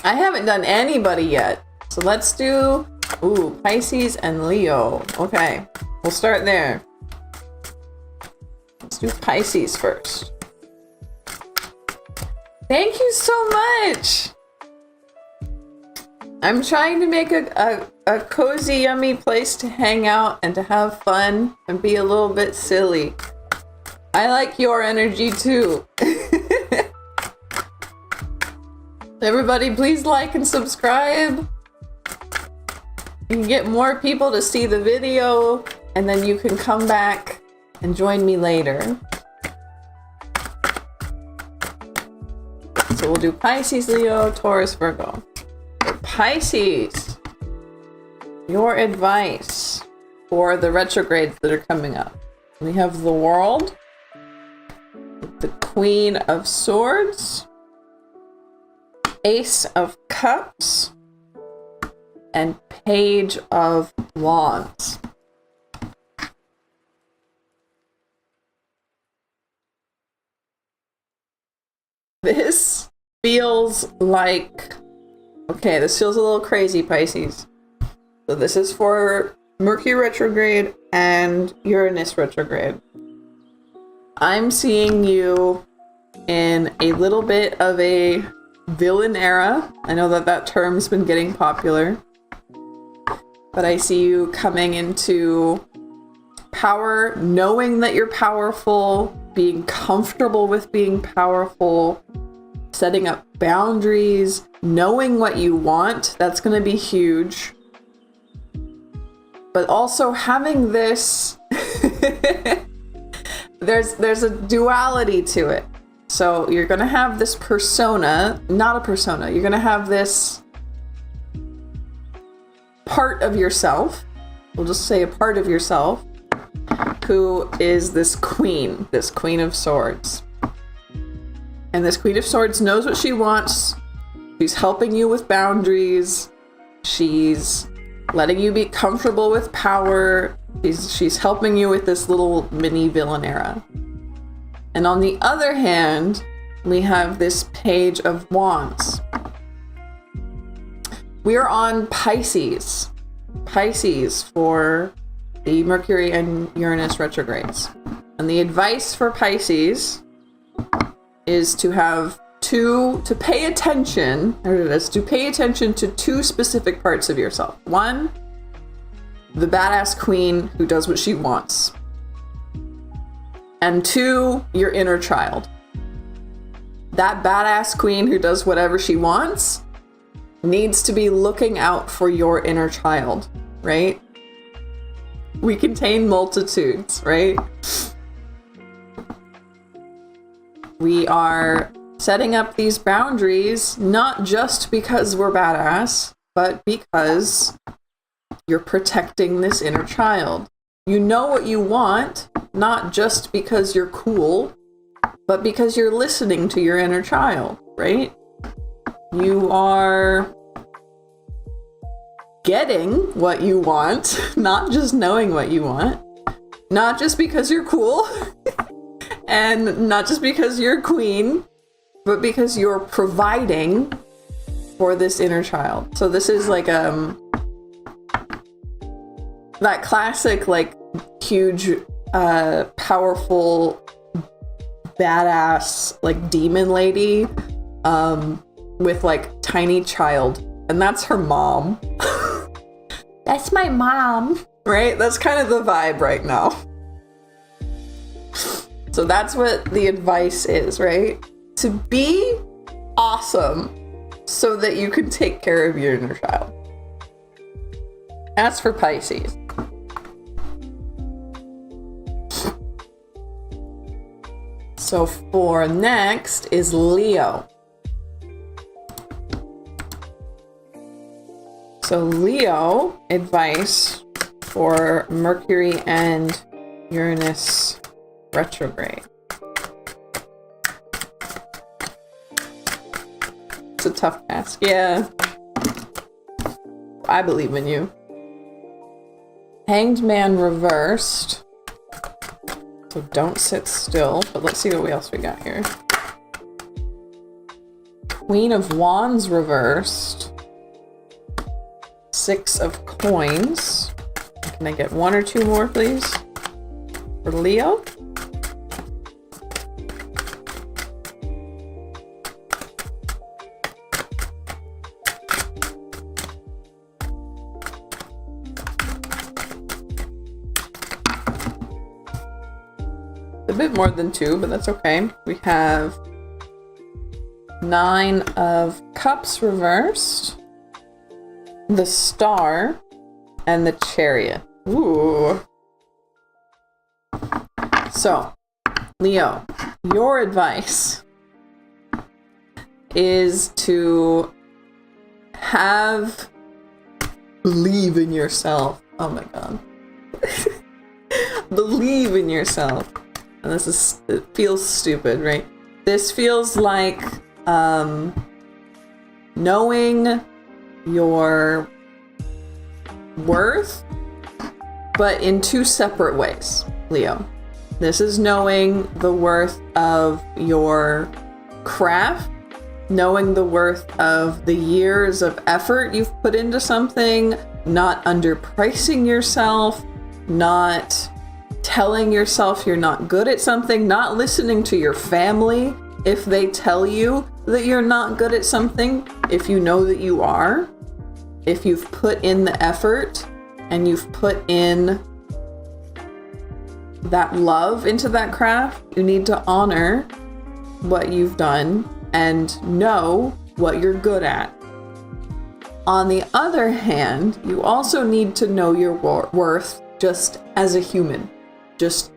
I haven't done anybody yet. So let's do, Pisces and Leo. Okay, we'll start there. Let's do Pisces first. Thank you so much! I'm trying to make a cozy, yummy place to hang out and to have fun and be a little bit silly. I like your energy too. Everybody, please like and subscribe. You can get more people to see the video, and then you can come back and join me later. So we'll do Pisces, Leo, Taurus, Virgo. Pisces, your advice for the retrogrades that are coming up. We have the World, the Queen of Swords, Ace of Cups, and Page of Wands. This feels like, okay, this feels a little crazy, Pisces. So this is for Mercury retrograde and Uranus retrograde. I'm seeing you in a little bit of a villain era. I know that that term's been getting popular. But I see you coming into power, knowing that you're powerful, being comfortable with being powerful, setting up boundaries, knowing what you want. That's going to be huge. But also having this, there's a duality to it. So you're going to have this persona, not a persona. You're going to have this part of yourself. We'll just say a part of yourself who is this Queen of Swords. And this Queen of Swords knows what she wants. She's helping you with boundaries. She's letting you be comfortable with power. She's helping you with this little mini villain era. And on the other hand, we have this Page of Wands. We are on Pisces. Pisces for the Mercury and Uranus retrogrades. And the advice for Pisces is to pay attention, to pay attention to two specific parts of yourself. One, the badass queen who does what she wants. And two, your inner child. That badass queen who does whatever she wants needs to be looking out for your inner child, right? We contain multitudes, right? We are setting up these boundaries not just because we're badass, but because you're protecting this inner child. You know what you want, not just because you're cool, but because you're listening to your inner child, right? You are getting what you want, not just knowing what you want, not just because you're cool, and not just because you're a queen, but because you're providing for this inner child. So this is like that classic, like, huge, powerful, badass, like, demon lady, with, like, tiny child. And that's her mom. That's my mom. Right? That's kind of the vibe right now. So that's what the advice is, right? To be awesome so that you can take care of your inner child. That's for Pisces. So So for next is Leo. So Leo, advice for Mercury and Uranus retrograde. It's a tough task. Yeah. I believe in you. Hanged Man reversed. So don't sit still. But let's see what else we got here. Queen of Wands reversed. Six of Coins. Can I get one or two more, please? For Leo? A bit more than two, but that's okay. We have Nine of Cups reversed, the Star, and the Chariot. Ooh. So, Leo, your advice is to believe in yourself. Oh my god. Believe in yourself. And it feels stupid, right? This feels like knowing your worth, but in two separate ways, Leo. This is knowing the worth of your craft, knowing the worth of the years of effort you've put into something, not underpricing yourself, not telling yourself you're not good at something, not listening to your family if they tell you that you're not good at something, if you know that you are. If you've put in the effort and you've put in that love into that craft, you need to honor what you've done and know what you're good at. On the other hand, you also need to know your worth just as a human. Just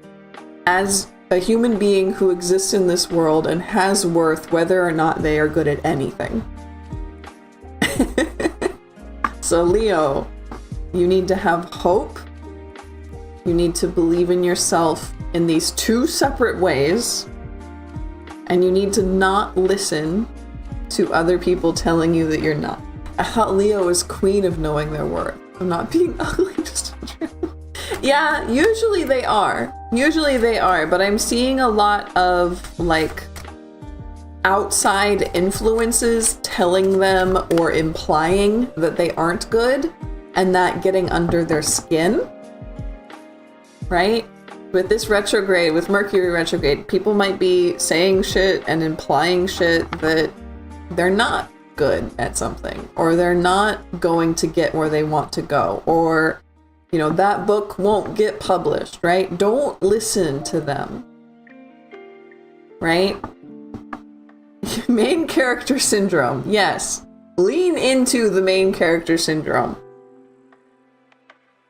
as a human being who exists in this world and has worth whether or not they are good at anything. So Leo, you need to have hope. You need to believe in yourself in these two separate ways. And you need to not listen to other people telling you that you're not. I thought Leo was queen of knowing their worth. I'm not being ugly, just true. Yeah, usually they are. Usually they are, but I'm seeing a lot of like outside influences telling them or implying that they aren't good and that getting under their skin, right? With this retrograde, with Mercury retrograde, people might be saying shit and implying shit that they're not good at something, or they're not going to get where they want to go, or you know, that book won't get published, right? Don't listen to them, right? Main character syndrome. Yes. Lean into the main character syndrome.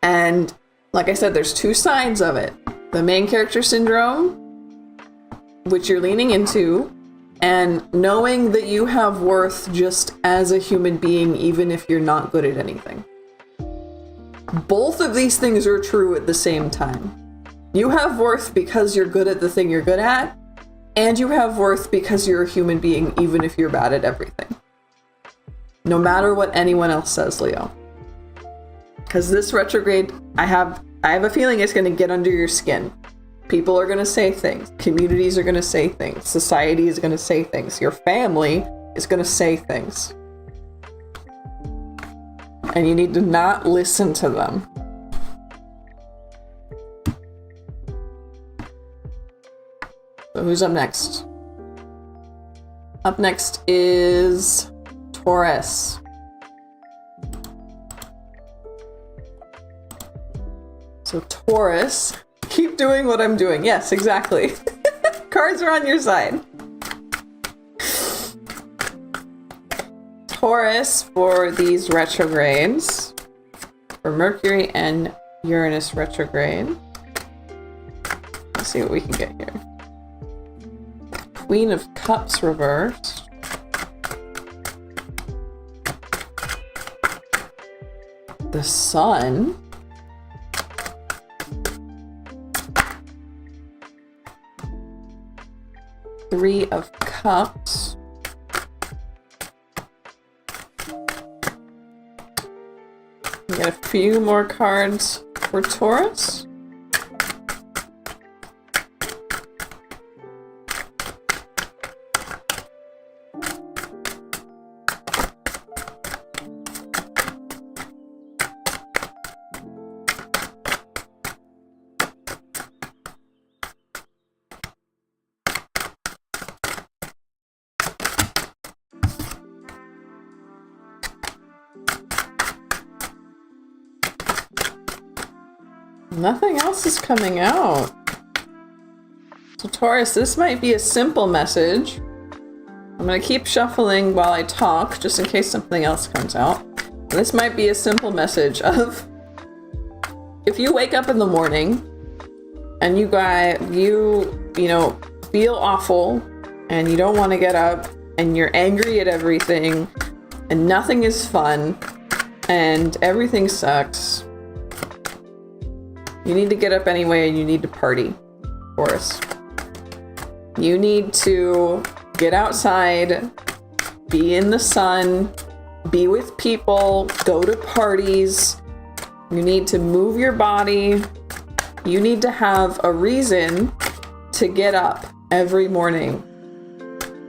And like I said, there's two sides of it. The main character syndrome, which you're leaning into, and knowing that you have worth just as a human being, even if you're not good at anything. Both of these things are true at the same time. You have worth because you're good at the thing you're good at, and you have worth because you're a human being, even if you're bad at everything. No matter what anyone else says, Leo. Because this retrograde, I have a feeling it's going to get under your skin. People are going to say things. Communities are going to say things. Society is going to say things. Your family is going to say things. And you need to not listen to them. So who's up next? Up next is Taurus. So Taurus, keep doing what I'm doing. Yes, exactly. Cards are on your side. Taurus for these retrogrades, for Mercury and Uranus retrograde. Let's see what we can get here. Queen of Cups reversed. The Sun. Three of Cups. We get a few more cards for Taurus. Nothing else is coming out. So Taurus, this might be a simple message. I'm gonna keep shuffling while I talk, just in case something else comes out. This might be a simple message of, if you wake up in the morning and you know, feel awful and you don't want to get up and you're angry at everything and nothing is fun and everything sucks, you need to get up anyway and you need to party, Taurus. You need to get outside, be in the sun, be with people, go to parties. You need to move your body. You need to have a reason to get up every morning.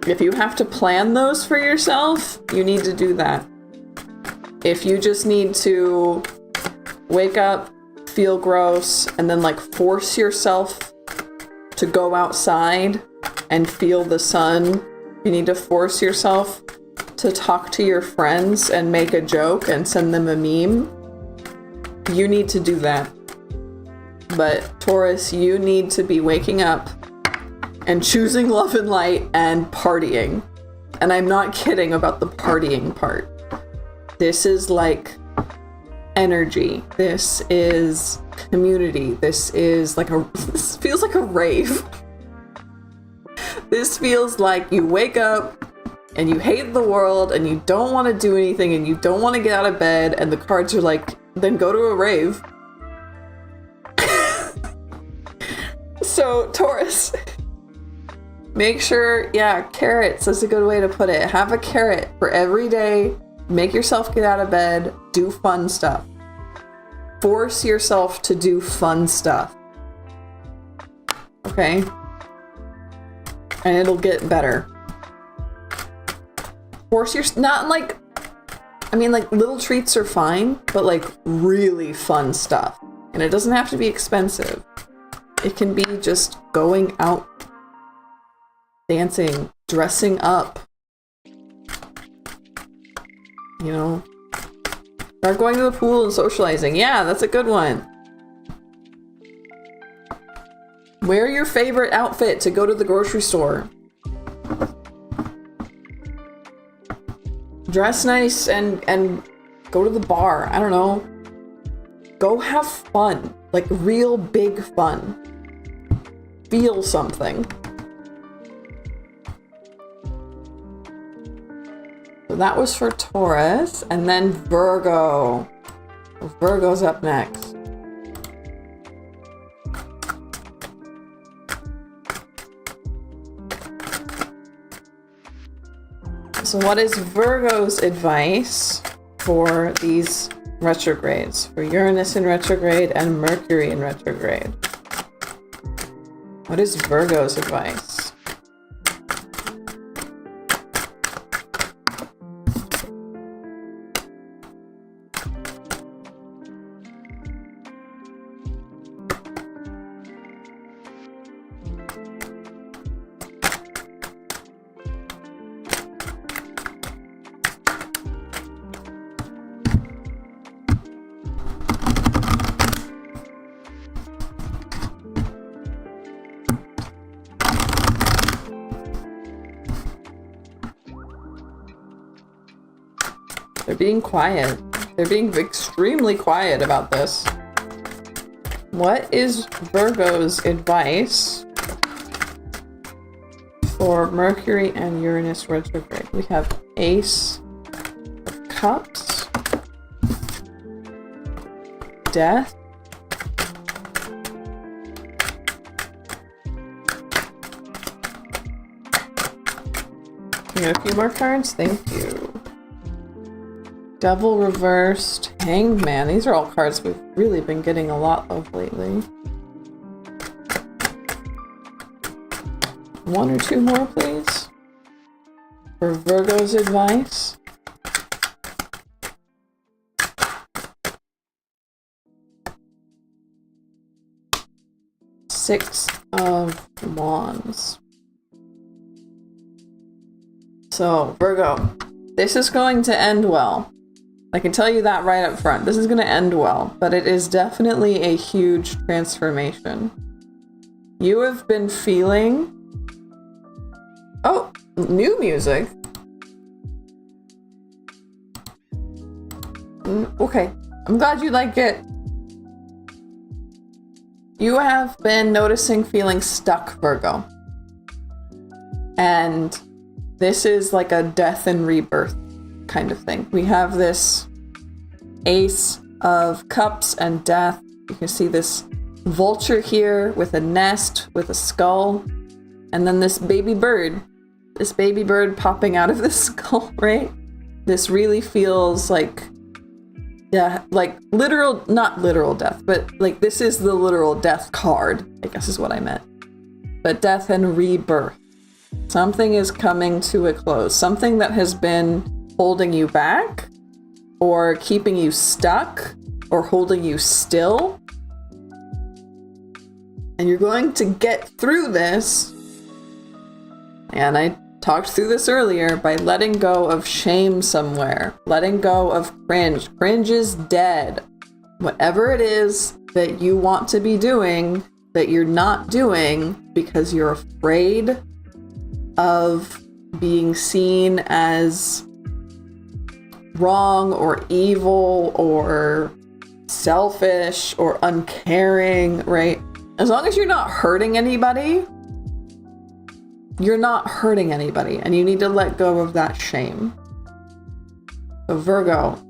If you have to plan those for yourself, you need to do that. If you just need to wake up, feel gross, and then like force yourself to go outside and feel the sun, you need to force yourself to talk to your friends and make a joke and send them a meme, you need to do that. But Taurus, you need to be waking up and choosing love and light and partying. And I'm not kidding about the partying part. This is like energy. This is community. This is like this feels like a rave. This feels like you wake up and you hate the world and you don't want to do anything and you don't want to get out of bed, and the cards are like, then go to a rave. So Taurus, make sure, carrots is a good way to put it. Have a carrot for every day. Make yourself get out of bed. Do fun stuff. Force yourself to do fun stuff. Okay? And it'll get better. Force your, not like, I mean, like little treats are fine, but like really fun stuff. And it doesn't have to be expensive. It can be just going out, dancing, dressing up. You know, start going to the pool and socializing. Yeah, that's a good one. Wear your favorite outfit to go to the grocery store. Dress nice and go to the bar. I don't know. Go have fun. Like real big fun. Feel something. So that was for Taurus, and then Virgo. Virgo's up next. So what is Virgo's advice for these retrogrades? For Uranus in retrograde and Mercury in retrograde. What is Virgo's advice? They're being quiet. They're being extremely quiet about this. What is Virgo's advice for Mercury and Uranus retrograde. We have Ace of Cups, Death, we got a few more cards, thank you. Devil reversed, Hanged Man. These are all cards we've really been getting a lot of lately. One or two more, please. For Virgo's advice. Six of Wands. So, Virgo, this is going to end well. I can tell you that right up front. This is going to end well, but it is definitely a huge transformation. You have been feeling... Oh, new music. Okay, I'm glad you like it. You have been noticing feeling stuck, Virgo. And this is like a death and rebirth kind of thing. We have this Ace of Cups and Death. You can see this vulture here with a nest, with a skull. And then this baby bird popping out of the skull, right? This really feels like, yeah, like literal, not literal death, but like this is the literal death card, I guess is what I meant. But death and rebirth. Something is coming to a close. Something that has been holding you back, or keeping you stuck, or holding you still. And you're going to get through this. And I talked through this earlier by letting go of shame somewhere, letting go of cringe. Cringe is dead. Whatever it is that you want to be doing that you're not doing because you're afraid of being seen as wrong or evil or selfish or uncaring, right? As long as you're not hurting anybody, you're not hurting anybody, and you need to let go of that shame. So Virgo,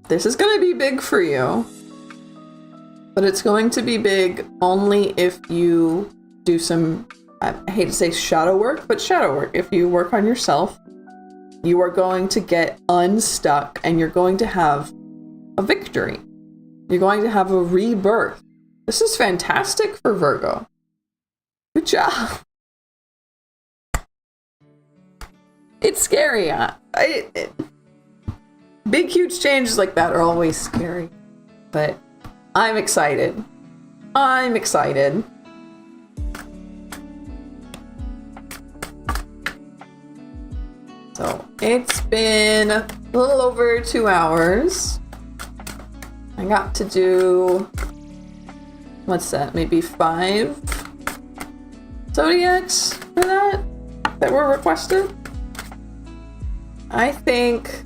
this is going to be big for you, but it's going to be big only if you do some, I hate to say shadow work, but shadow work. If you work on yourself, you are going to get unstuck and you're going to have a victory. You're going to have a rebirth. This is fantastic for Virgo. Good job. It's scary. Big, huge changes like that are always scary. But I'm excited. I'm excited. So it's been a little over 2 hours. I got to do, what's that, maybe 5 zodiacs for that were requested? I think,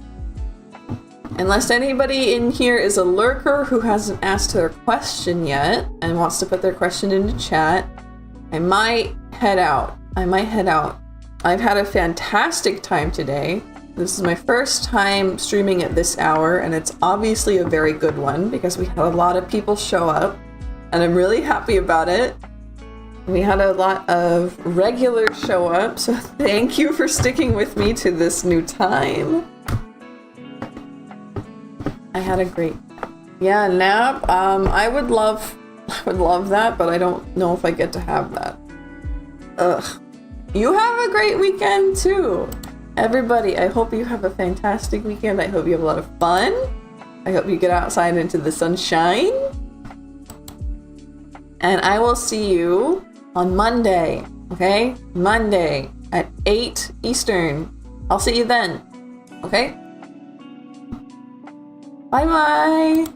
unless anybody in here is a lurker who hasn't asked their question yet and wants to put their question into chat, I might head out. I've had a fantastic time today. This is my first time streaming at this hour, and it's obviously a very good one because we had a lot of people show up, and I'm really happy about it. We had a lot of regulars show up, so thank you for sticking with me to this new time. I had a great, nap. I would love that, but I don't know if I get to have that. Ugh. You have a great weekend too. Everybody, I hope you have a fantastic weekend. I hope you have a lot of fun. I hope you get outside into the sunshine. And I will see you on Monday, okay? Monday at 8 Eastern. I'll see you then, okay? Bye-bye.